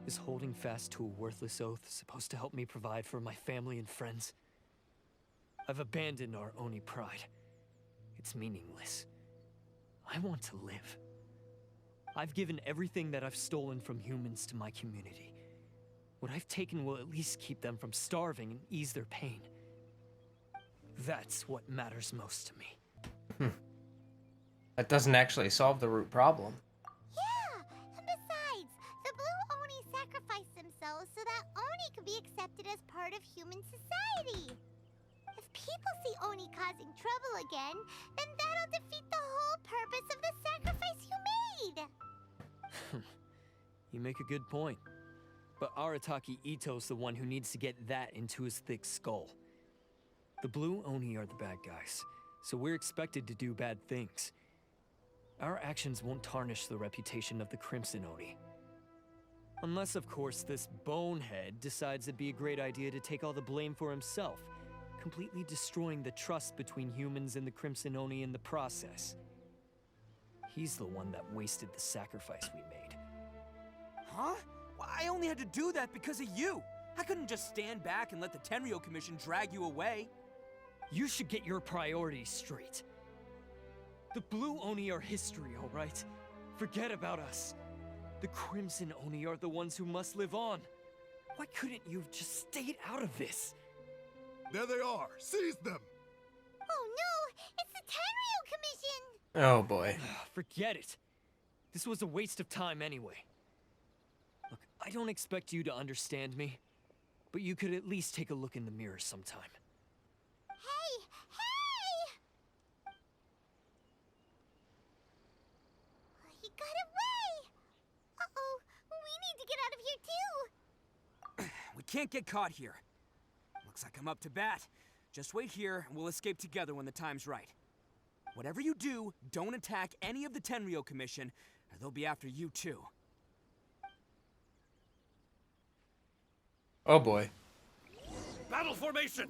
Is holding fast to a worthless oath supposed to help me provide for my family and friends? I've abandoned our Oni pride. It's meaningless. I want to live. I've given everything that I've stolen from humans to my community. What I've taken will at least keep them from starving and ease their pain. That's what matters most to me. That doesn't actually solve the root problem. Yeah, and besides, the Blue Oni sacrificed themselves so that Oni could be accepted as part of human society. If people see Oni causing trouble again, then that'll defeat the whole purpose of the sacrifice you made. You make a good point. But Arataki Itto's the one who needs to get that into his thick skull. The Blue Oni are the bad guys, so we're expected to do bad things. Our actions won't tarnish the reputation of the Crimson Oni. Unless, of course, this bonehead decides it'd be a great idea to take all the blame for himself, completely destroying the trust between humans and the Crimson Oni in the process. He's the one that wasted the sacrifice we made. Huh? Well, I only had to do that because of you. I couldn't just stand back and let the Tenryo Commission drag you away. You should get your priorities straight. The Blue Oni are history, all right? Forget about us. The Crimson Oni are the ones who must live on. Why couldn't you have just stayed out of this? There they are. Seize them. Oh no, it's the Tenryo Commission! Oh boy. Forget it. This was a waste of time anyway. Look, I don't expect you to understand me, but you could at least take a look in the mirror sometime. Hey! Hey! He got away! Uh-oh, we need to get out of here too! We can't get caught here. Looks like I'm up to bat. Just wait here and we'll escape together when the time's right. Whatever you do, don't attack any of the Tenryo Commission, or they'll be after you too. Oh boy. Battle formation!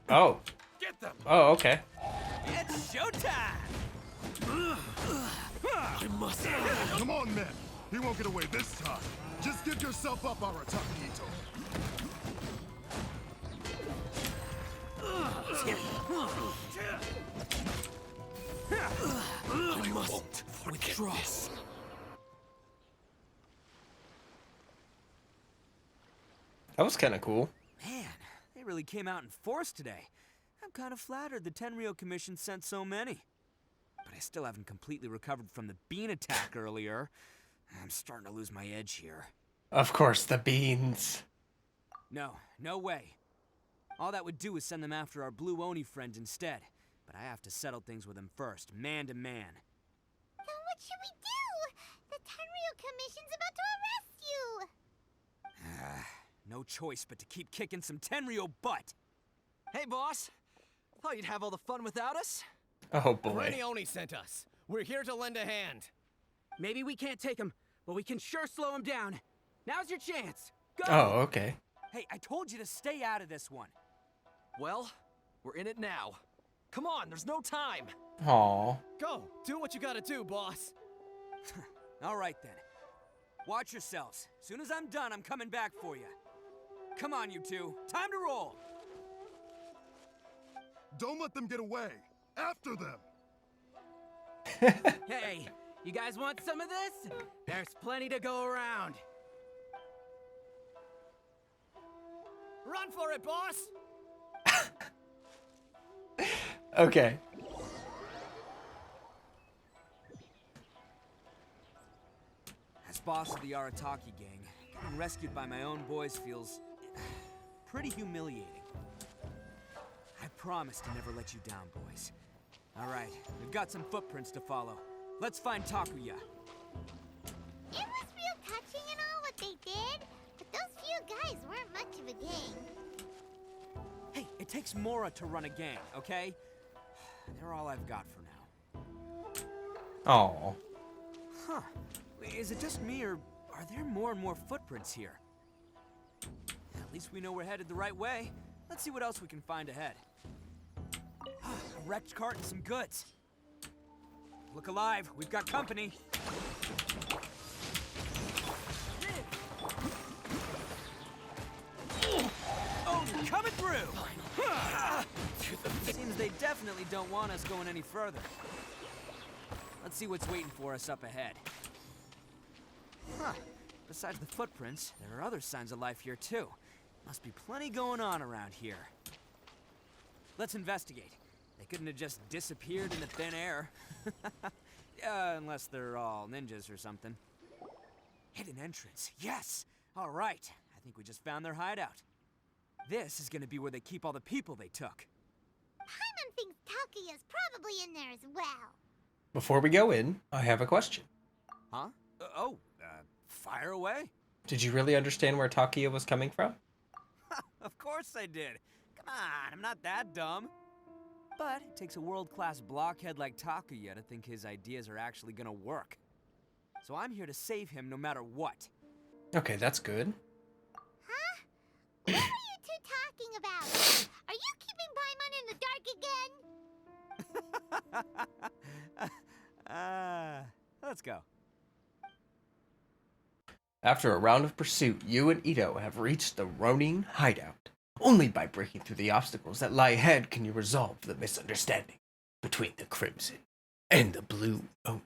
Oh. Get them! Oh, okay. It's showtime! I must. Come on, men. He won't get away this time. Just give yourself up, Arataki Itto. I must withdraw. That was kind of cool. Man, they really came out in force today. I'm kind of flattered the Tenryo Commission sent so many. But I still haven't completely recovered from the bean attack earlier. I'm starting to lose my edge here. Of course, the beans. No way. All that would do is send them after our Blue Oni friend instead. But I have to settle things with him first, man to man. Then what should we do? The Tenryo Commission's about to arrest you! No choice but to keep kicking some Tenryo butt. Hey, boss. Thought you'd have all the fun without us? Oh boy. Rennie Oni sent us. We're here to lend a hand. Maybe we can't take him, but we can sure slow him down. Now's your chance. Go! Oh, okay. Hey, I told you to stay out of this one. Well, we're in it now. Come on, there's no time. Aw. Go, do what you gotta do, boss. All right then. Watch yourselves. Soon as I'm done, I'm coming back for you. Come on, you two. Time to roll. Don't let them get away. After them. Hey, you guys want some of this? There's plenty to go around. Run for it, boss! Okay. As boss of the Arataki gang, getting rescued by my own boys feels pretty humiliating. I promise to never let you down, boys. All right, we've got some footprints to follow. Let's find Takuya. It was real touching and all what they did, but those few guys weren't much of a gang. takes Mora to run a gang, okay? They're all I've got for now. Oh. Huh. Is it just me, or are there more and more footprints here? At least we know we're headed the right way. Let's see what else we can find ahead. A wrecked cart and some goods. Look alive, we've got company. Oh, you're coming through! Seems they definitely don't want us going any further. Let's see what's waiting for us up ahead. Huh. Besides the footprints, there are other signs of life here too. Must be plenty going on around here. Let's investigate. They couldn't have just disappeared in the thin air. Unless they're all ninjas or something. Hidden entrance, yes! All right, I think we just found their hideout. This is gonna be where they keep all the people they took. Paimon thinks Takuya's probably in there as well. Before we go in, I have a question. Huh? Fire away. Did you really understand where Takuya was coming from? Of course I did. Come on, I'm not that dumb. But it takes a world-class blockhead like Takuya to think his ideas are actually gonna work. So I'm here to save him no matter what. Okay, that's good. Huh? What are you two talking about? Are you keeping Paimon in the dark again? Let's go. After a round of pursuit, you and Itto have reached the Ronin hideout. Only by breaking through the obstacles that lie ahead can you resolve the misunderstanding between the Crimson and the Blue Oni.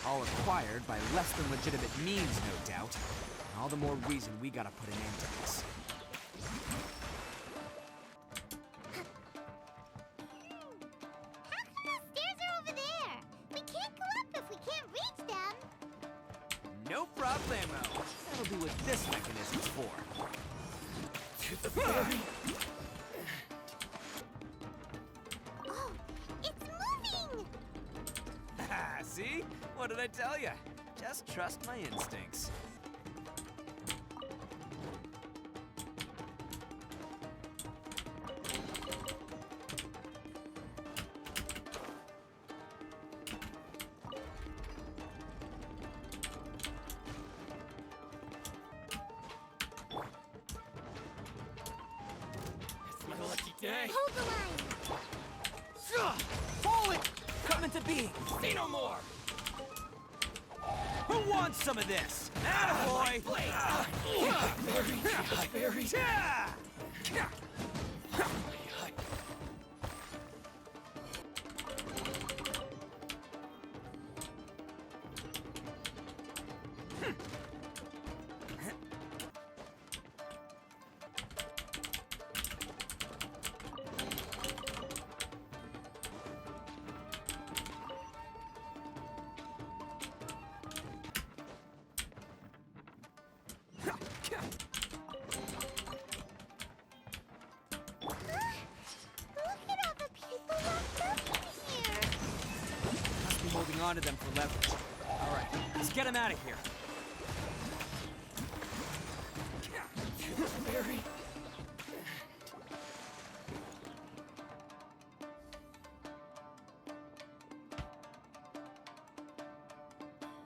All acquired by less than legitimate means, no doubt. All the more reason we gotta put an end to this. How come the stairs are over there? We can't go up if we can't reach them. No problemo. That'll be what this mechanism's for. To the ferry. Oh, it's moving! See? What did I tell you? Just trust my instincts. It's my lucky day. Hold the line! Pull it! Come into being! Say no more. Who wants some of this? Attaboy! Very. Holding on to them for leverage. All right, let's get him out of here. Very.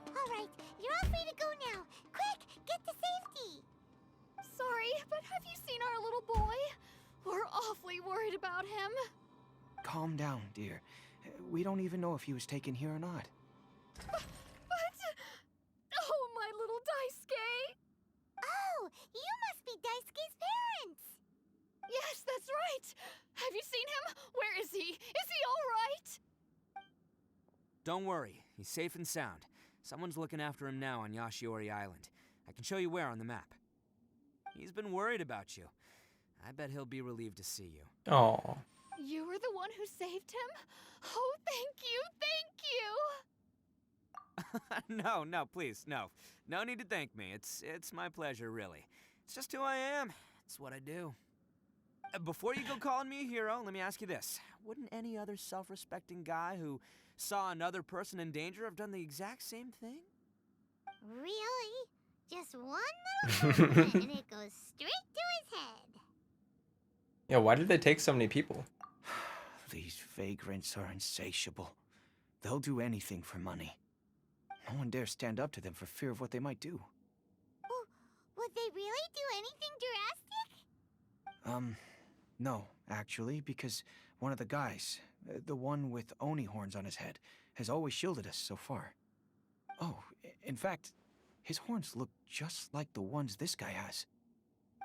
All right, you're all free to go now. Quick, get to safety! Sorry, but have you seen our little boy? We're awfully worried about him. Calm down, dear. We don't even know if he was taken here or not. But... Oh, my little Daisuke! Oh, you must be Daisuke's parents! Yes, that's right! Have you seen him? Where is he? Is he all right? Don't worry, he's safe and sound. Someone's looking after him now on Yashiori Island. I can show you where on the map. He's been worried about you. I bet he'll be relieved to see you. Oh. You were the one who saved him? Oh, thank you! No, please, no. No need to thank me. It's my pleasure, really. It's just who I am. It's what I do. Before you go calling me a hero, let me ask you this. Wouldn't any other self-respecting guy who saw another person in danger have done the exact same thing? Really? Just one little movement and it goes straight to his head. Yeah, why did they take so many people? These vagrants are insatiable. They'll do anything for money. No one dares stand up to them for fear of what they might do. Would they really do anything drastic? No, actually, because one of the guys, the one with Oni horns on his head, has always shielded us so far. Oh, in fact, his horns look just like the ones this guy has.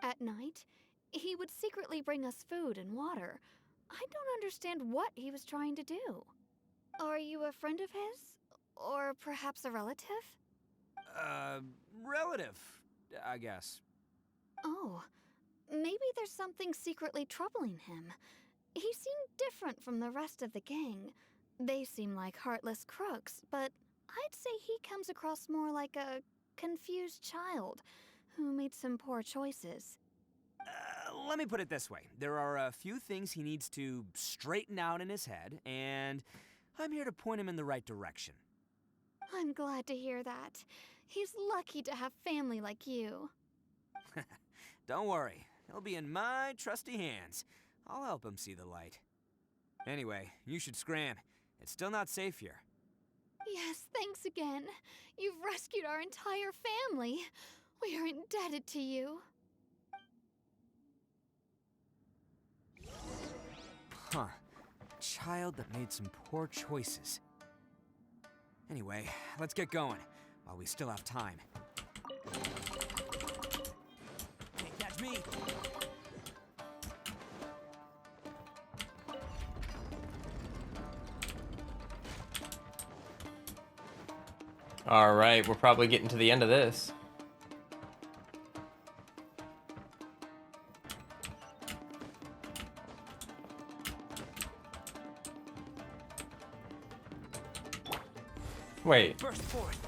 At night, he would secretly bring us food and water. I don't understand what he was trying to do. Are you a friend of his? Or perhaps a relative? Relative, I guess. Oh, maybe there's something secretly troubling him. He seemed different from the rest of the gang. They seem like heartless crooks, but I'd say he comes across more like a confused child who made some poor choices. Let me put it this way. There are a few things he needs to straighten out in his head, and I'm here to point him in the right direction. I'm glad to hear that. He's lucky to have family like you. Don't worry. He'll be in my trusty hands. I'll help him see the light. Anyway, you should scram. It's still not safe here. Yes, thanks again. You've rescued our entire family. We are indebted to you. Huh. Child that made some poor choices. Anyway, let's get going, while we still have time. Can't catch me! All right, we're probably getting to the end of this. Wait. Burst forth.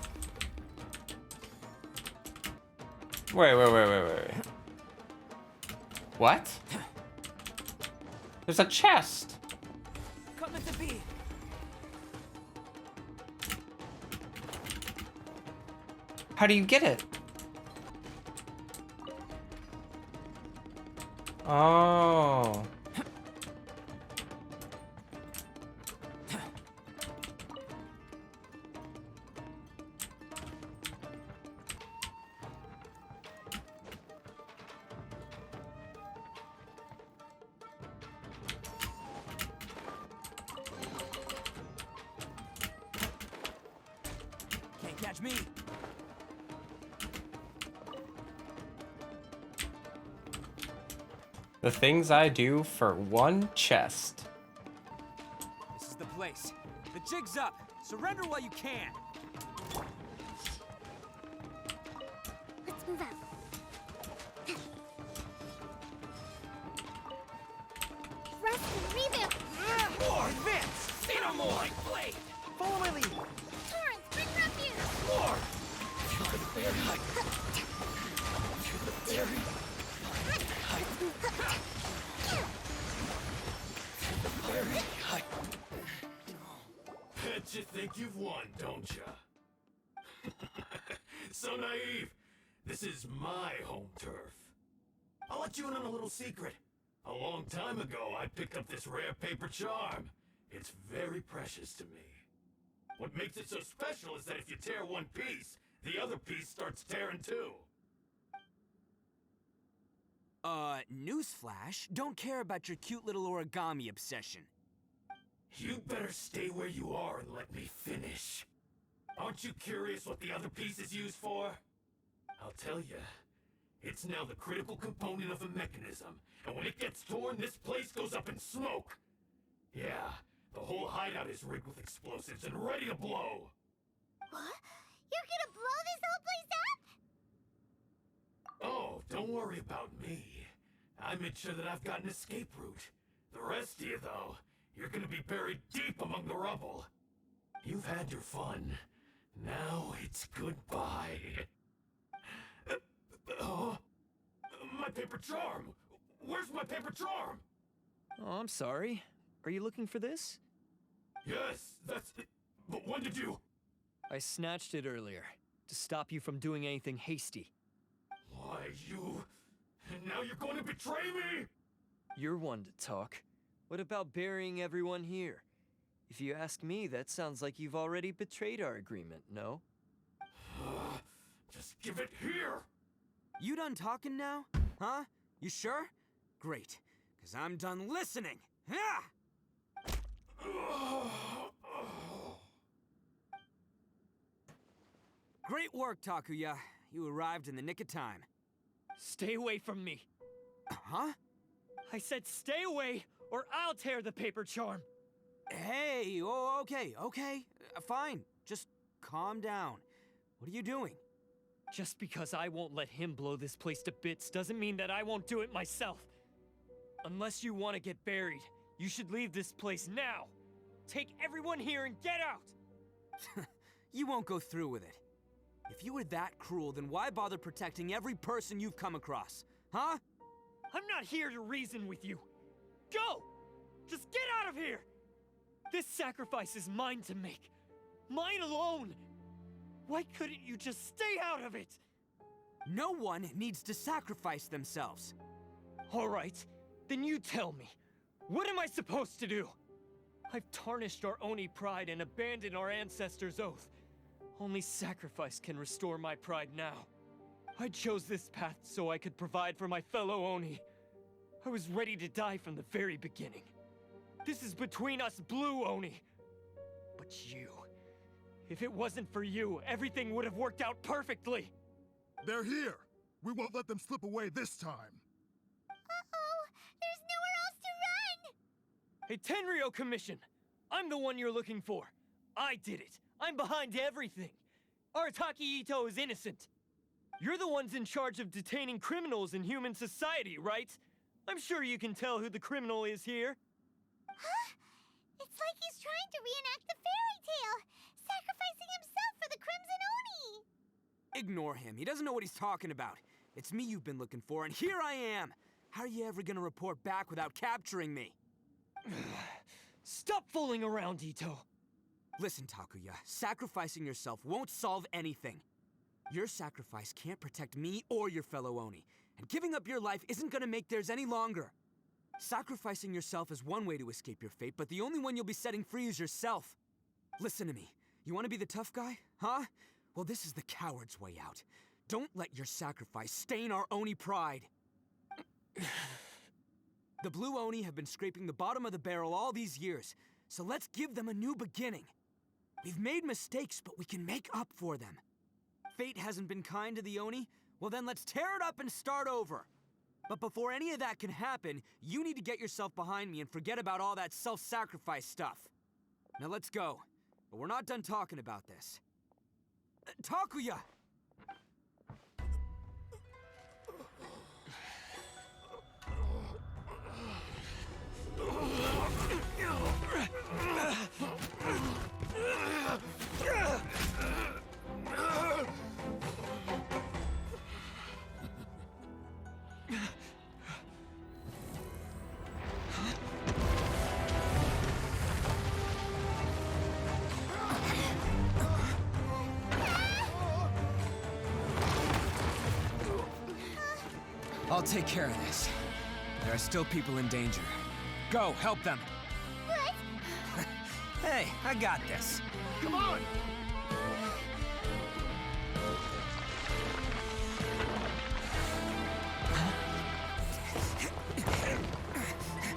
Wait. What? There's a chest. Come at the bee. How do you get it? Oh. Can't catch me. The things I do for one chest. This is the place. The jig's up. Surrender while you can. Let's move out. Rest and revamp. More advance! Say no more! Blade! Follow my lead! Torrents, bring refuge. More! Bet you think you've won, don't ya? So naive. This is my home turf. I'll let you in on a little secret. A long time ago, I picked up this rare paper charm. It's very precious to me. What makes it so special is that if you tear one piece, the other piece starts tearing too. Newsflash, don't care about your cute little origami obsession. You better stay where you are and let me finish. Aren't you curious what the other piece is used for? I'll tell you. It's now the critical component of a mechanism, and when it gets torn, this place goes up in smoke. Yeah, the whole hideout is rigged with explosives and ready to blow. What? You're gonna blow this whole place up? Oh, don't worry about me. I made sure that I've got an escape route. The rest of you, though, you're gonna be buried deep among the rubble. You've had your fun. Now it's goodbye. paper charm! Where's my paper charm? Oh, I'm sorry. Are you looking for this? Yes, that's it. But when did you... I snatched it earlier, to stop you from doing anything hasty. Why, you... And now you're going to betray me? You're one to talk. What about burying everyone here? If you ask me, that sounds like you've already betrayed our agreement, no? Just give it here! You done talking now? Huh? You sure? Great, because I'm done listening. Ah! Great work, Takuya. You arrived in the nick of time. Stay away from me. Huh? I said stay away, or I'll tear the paper charm. Hey, oh, okay. Fine. Just calm down. What are you doing? Just because I won't let him blow this place to bits doesn't mean that I won't do it myself. Unless you want to get buried, you should leave this place now. Take everyone here and get out! You won't go through with it. If you were that cruel, then why bother protecting every person you've come across? Huh? I'm not here to reason with you. Go! Just get out of here! This sacrifice is mine to make. Mine alone! Why couldn't you just stay out of it? No one needs to sacrifice themselves. All right, then you tell me. What am I supposed to do? I've tarnished our Oni pride and abandoned our ancestors' oath. Only sacrifice can restore my pride now. I chose this path so I could provide for my fellow Oni. I was ready to die from the very beginning. This is between us Blue Oni. But you... If it wasn't for you, everything would have worked out perfectly! They're here! We won't let them slip away this time! Uh-oh! There's nowhere else to run! Hey, Tenryo Commission! I'm the one you're looking for. I did it. I'm behind everything. Arataki Itto is innocent. You're the ones in charge of detaining criminals in human society, right? I'm sure you can tell who the criminal is here. Huh? It's like he's trying to reenact the fairy tale, sacrificing himself for the Crimson Oni! Ignore him. He doesn't know what he's talking about. It's me you've been looking for, and here I am! How are you ever gonna report back without capturing me? Stop fooling around, Itto! Listen, Takuya, sacrificing yourself won't solve anything. Your sacrifice can't protect me or your fellow Oni, and giving up your life isn't gonna make theirs any longer. Sacrificing yourself is one way to escape your fate, but the only one you'll be setting free is yourself. Listen to me. You want to be the tough guy? Huh? Well, this is the coward's way out. Don't let your sacrifice stain our Oni pride. The Blue Oni have been scraping the bottom of the barrel all these years, so let's give them a new beginning. We've made mistakes, but we can make up for them. Fate hasn't been kind to the Oni? Well then let's tear it up and start over. But before any of that can happen, you need to get yourself behind me and forget about all that self-sacrifice stuff. Now let's go. But we're not done talking about this. Takuya! I'll take care of this. There are still people in danger. Go, help them! What? Hey, I got this. Come on!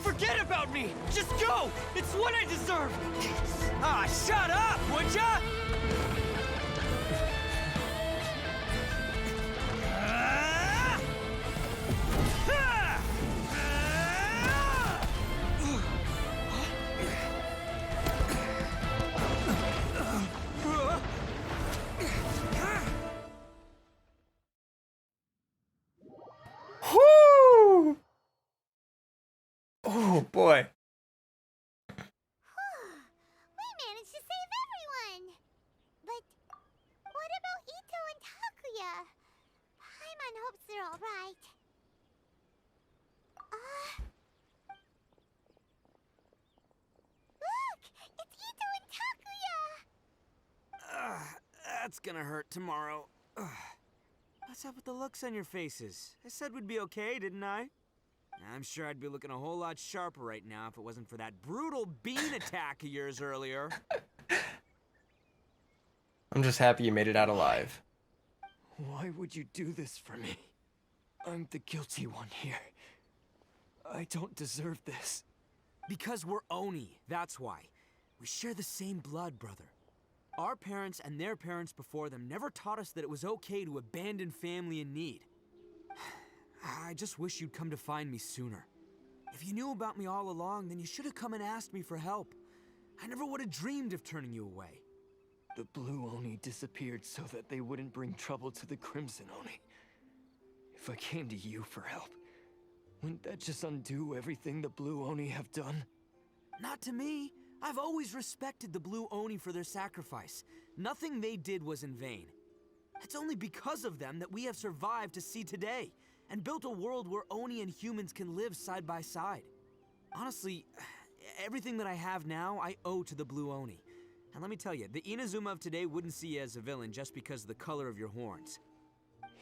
Forget about me! Just go! It's what I deserve! Ah, shut up, would ya? Whoo! Oh boy. We managed to save everyone! But what about Itto and Takuya? Paimon hopes they're alright. Look! It's Itto and Takuya! That's gonna hurt tomorrow. What's up with the looks on your faces? I said we'd be okay, didn't I? I'm sure I'd be looking a whole lot sharper right now if it wasn't for that brutal bean attack of yours earlier. I'm just happy you made it out alive. Why would you do this for me? I'm the guilty one here. I don't deserve this. Because we're Oni, that's why. We share the same blood, brother. Our parents and their parents before them never taught us that it was okay to abandon family in need. I just wish you'd come to find me sooner. If you knew about me all along, then you should have come and asked me for help. I never would have dreamed of turning you away. The Blue Oni disappeared so that they wouldn't bring trouble to the Crimson Oni. If I came to you for help, wouldn't that just undo everything the Blue Oni have done? Not to me. I've always respected the Blue Oni for their sacrifice. Nothing they did was in vain. It's only because of them that we have survived to see today, and built a world where Oni and humans can live side by side. Honestly, everything that I have now, I owe to the Blue Oni. And let me tell you, the Inazuma of today wouldn't see you as a villain just because of the color of your horns.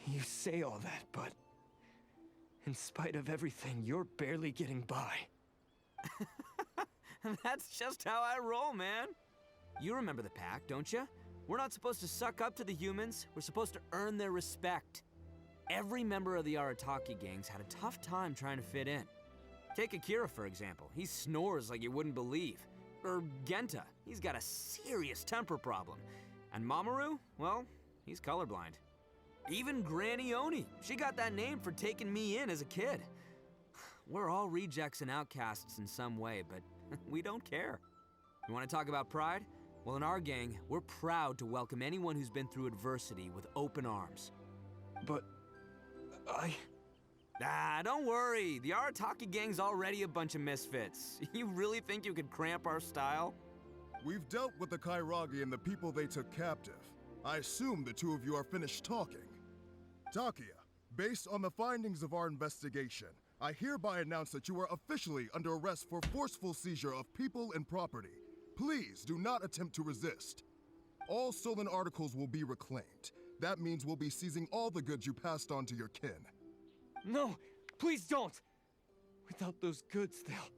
You say all that, but in spite of everything, you're barely getting by. That's just how I roll, man. You remember the pact, don't you? We're not supposed to suck up to the humans. We're supposed to earn their respect. Every member of the Arataki gangs had a tough time trying to fit in. Take Akira, for example. He snores like you wouldn't believe. Or Genta. He's got a serious temper problem. And Mamoru, well, he's colorblind. Even Granny Oni. She got that name for taking me in as a kid. We're all rejects and outcasts in some way, but we don't care. You want to talk about pride? Well, in our gang, we're proud to welcome anyone who's been through adversity with open arms. But don't worry. The Arataki gang's already a bunch of misfits. You really think you could cramp our style? We've dealt with the Kairagi and the people they took captive. I assume the two of you are finished talking. Takuya, based on the findings of our investigation, I hereby announce that you are officially under arrest for forceful seizure of people and property. Please do not attempt to resist. All stolen articles will be reclaimed. That means we'll be seizing all the goods you passed on to your kin. No, please don't! Without those goods, they'll...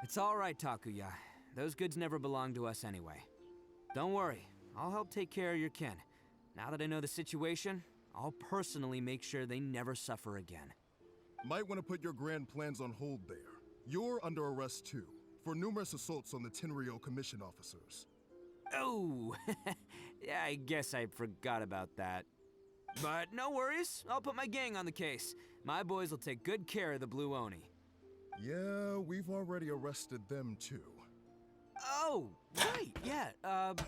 It's all right, Takuya. Those goods never belonged to us anyway. Don't worry, I'll help take care of your kin. Now that I know the situation, I'll personally make sure they never suffer again. Might want to put your grand plans on hold there. You're under arrest too, for numerous assaults on the Tenryou Commission officers. Oh, yeah, I guess I forgot about that. But no worries, I'll put my gang on the case. My boys will take good care of the Blue Oni. Yeah, we've already arrested them too. Oh, right, yeah, That's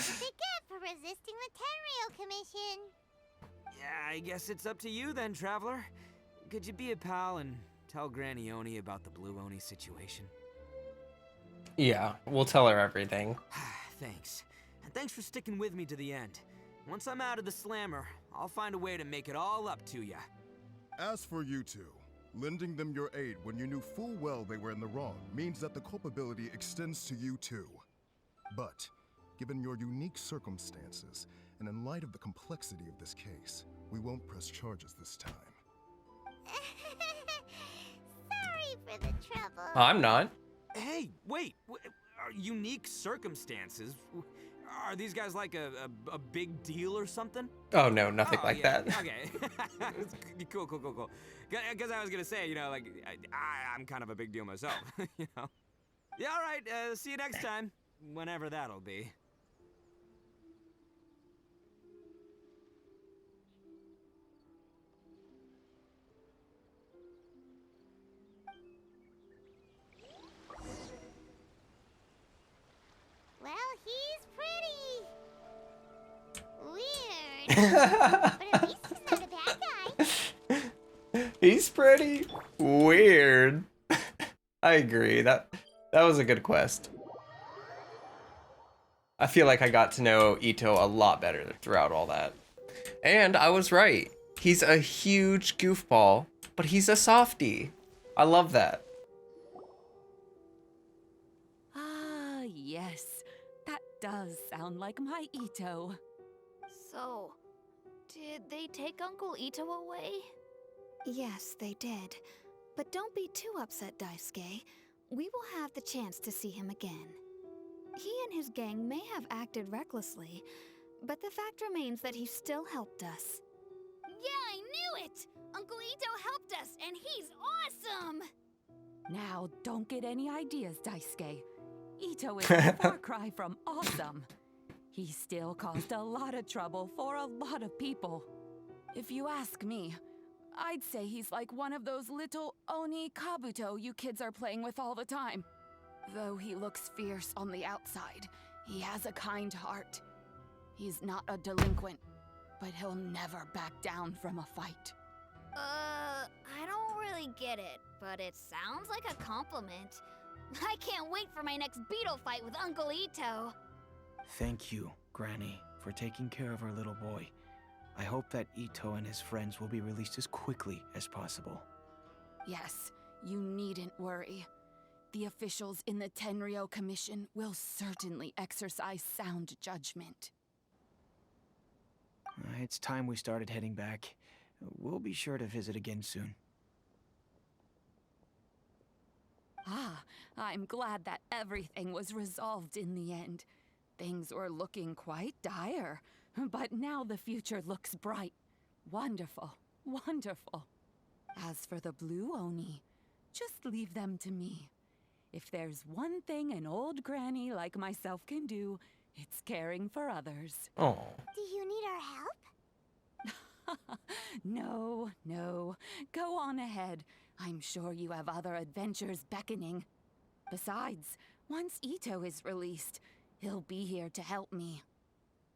what they get for resisting the Tenryou Commission. Yeah, I guess it's up to you then, Traveler. Could you be a pal and tell Granny Oni about the Blue Oni situation? Yeah, we'll tell her everything. Thanks. And thanks for sticking with me to the end. Once I'm out of the slammer, I'll find a way to make it all up to ya. As for you two, lending them your aid when you knew full well they were in the wrong means that the culpability extends to you too. But, given your unique circumstances, and in light of the complexity of this case, we won't press charges this time. Sorry for the trouble. I'm not. Hey, wait! Unique circumstances? Are these guys like a big deal or something? Oh no, nothing like that. Okay. Cool. Because I was gonna say, you know, like, I'm kind of a big deal myself, you know? Yeah, all right, see you next time. Whenever that'll be. Well, he's pretty weird. But at least he's not a bad guy. He's pretty weird. I agree. That was a good quest. I feel like I got to know Itto a lot better throughout all that. And I was right. He's a huge goofball, but he's a softie. I love that. Ah, yes. That does sound like my Itto. So, did they take Uncle Itto away? Yes, they did. But don't be too upset, Daisuke. We will have the chance to see him again. He and his gang may have acted recklessly, but the fact remains that he still helped us. Yeah, I knew it! Uncle Itto helped us, and he's awesome! Now, don't get any ideas, Daisuke. Itto is a far cry from awesome. He still caused a lot of trouble for a lot of people. If you ask me, I'd say he's like one of those little Oni Kabuto you kids are playing with all the time. Though he looks fierce on the outside, he has a kind heart. He's not a delinquent, but he'll never back down from a fight. I don't really get it, but it sounds like a compliment. I can't wait for my next beetle fight with Uncle Itto. Thank you, Granny, for taking care of our little boy. I hope that Itto and his friends will be released as quickly as possible. Yes, you needn't worry. The officials in the Tenryou Commission will certainly exercise sound judgment. It's time we started heading back. We'll be sure to visit again soon. Ah, I'm glad that everything was resolved in the end. Things were looking quite dire, but now the future looks bright. Wonderful, wonderful. As for the Blue Oni, just leave them to me. If there's one thing an old granny like myself can do, it's caring for others. Oh. Do you need our help? No, no. Go on ahead. I'm sure you have other adventures beckoning. Besides, once Itto is released, he'll be here to help me.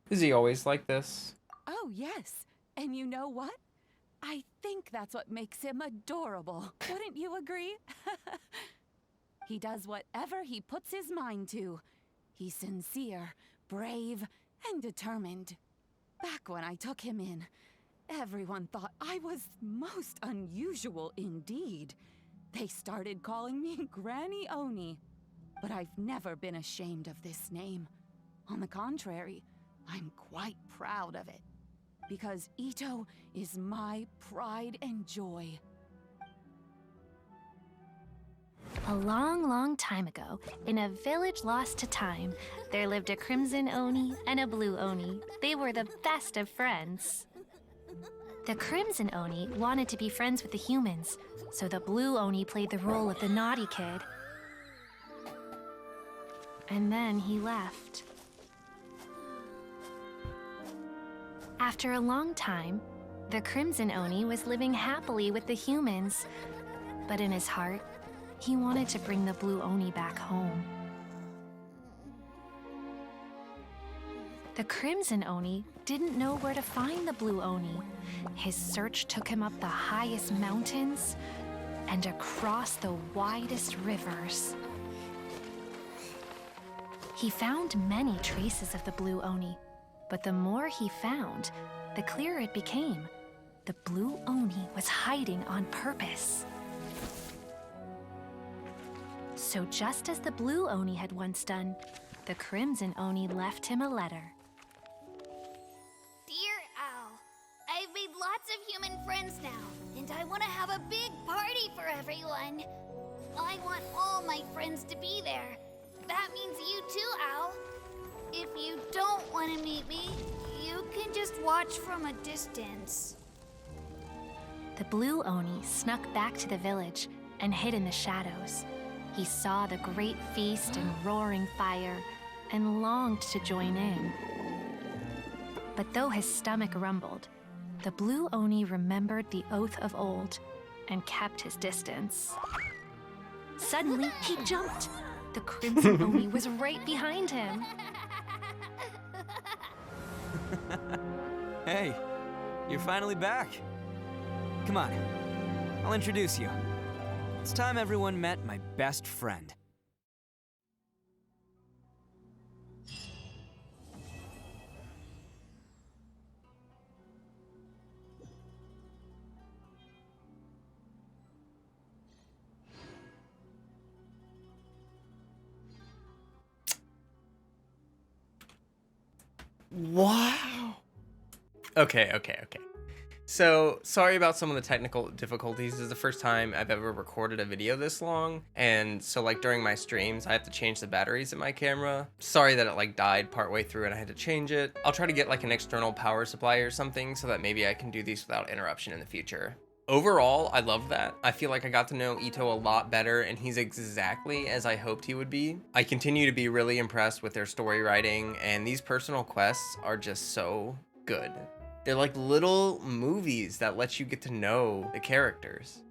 Is he always like this? Oh, yes. And you know what? I think that's what makes him adorable. Wouldn't you agree? He does whatever he puts his mind to. He's sincere, brave, and determined. Back when I took him in, everyone thought I was most unusual indeed. They started calling me Granny Oni. But I've never been ashamed of this name. On the contrary, I'm quite proud of it. Because Itto is my pride and joy. A long, long time ago, in a village lost to time, there lived a Crimson Oni and a Blue Oni. They were the best of friends. The Crimson Oni wanted to be friends with the humans, so the Blue Oni played the role of the naughty kid. And then he left. After a long time, the Crimson Oni was living happily with the humans, but in his heart, he wanted to bring the Blue Oni back home. The Crimson Oni didn't know where to find the Blue Oni. His search took him up the highest mountains and across the widest rivers. He found many traces of the Blue Oni, but the more he found, the clearer it became. The Blue Oni was hiding on purpose. So just as the Blue Oni had once done, the Crimson Oni left him a letter. Dear Owl, I've made lots of human friends now, and I want to have a big party for everyone. I want all my friends to be there. That means you too, Owl. If you don't want to meet me, you can just watch from a distance. The Blue Oni snuck back to the village and hid in the shadows. He saw the great feast and roaring fire and longed to join in. But though his stomach rumbled, the Blue Oni remembered the oath of old and kept his distance. Suddenly, he jumped. The Crimson Oni was right behind him. Hey, you're finally back. Come on, I'll introduce you. It's time everyone met my best friend. Wow. Okay. So, sorry about some of the technical difficulties. This is the first time I've ever recorded a video this long, and so like during my streams, I have to change the batteries in my camera. Sorry that it like died partway through and I had to change it. I'll try to get like an external power supply or something so that maybe I can do these without interruption in the future. Overall, I love that. I feel like I got to know Itto a lot better, and he's exactly as I hoped he would be. I continue to be really impressed with their story writing, and these personal quests are just so good. They're like little movies that let you get to know the characters.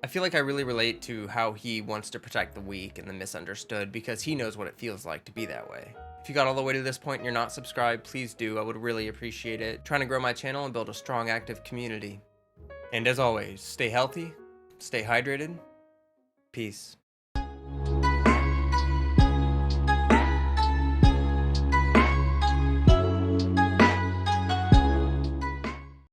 I feel like I really relate to how he wants to protect the weak and the misunderstood because he knows what it feels like to be that way. If you got all the way to this point and you're not subscribed, please do. I would really appreciate it. Trying to grow my channel and build a strong, active community. And as always, stay healthy, stay hydrated, peace.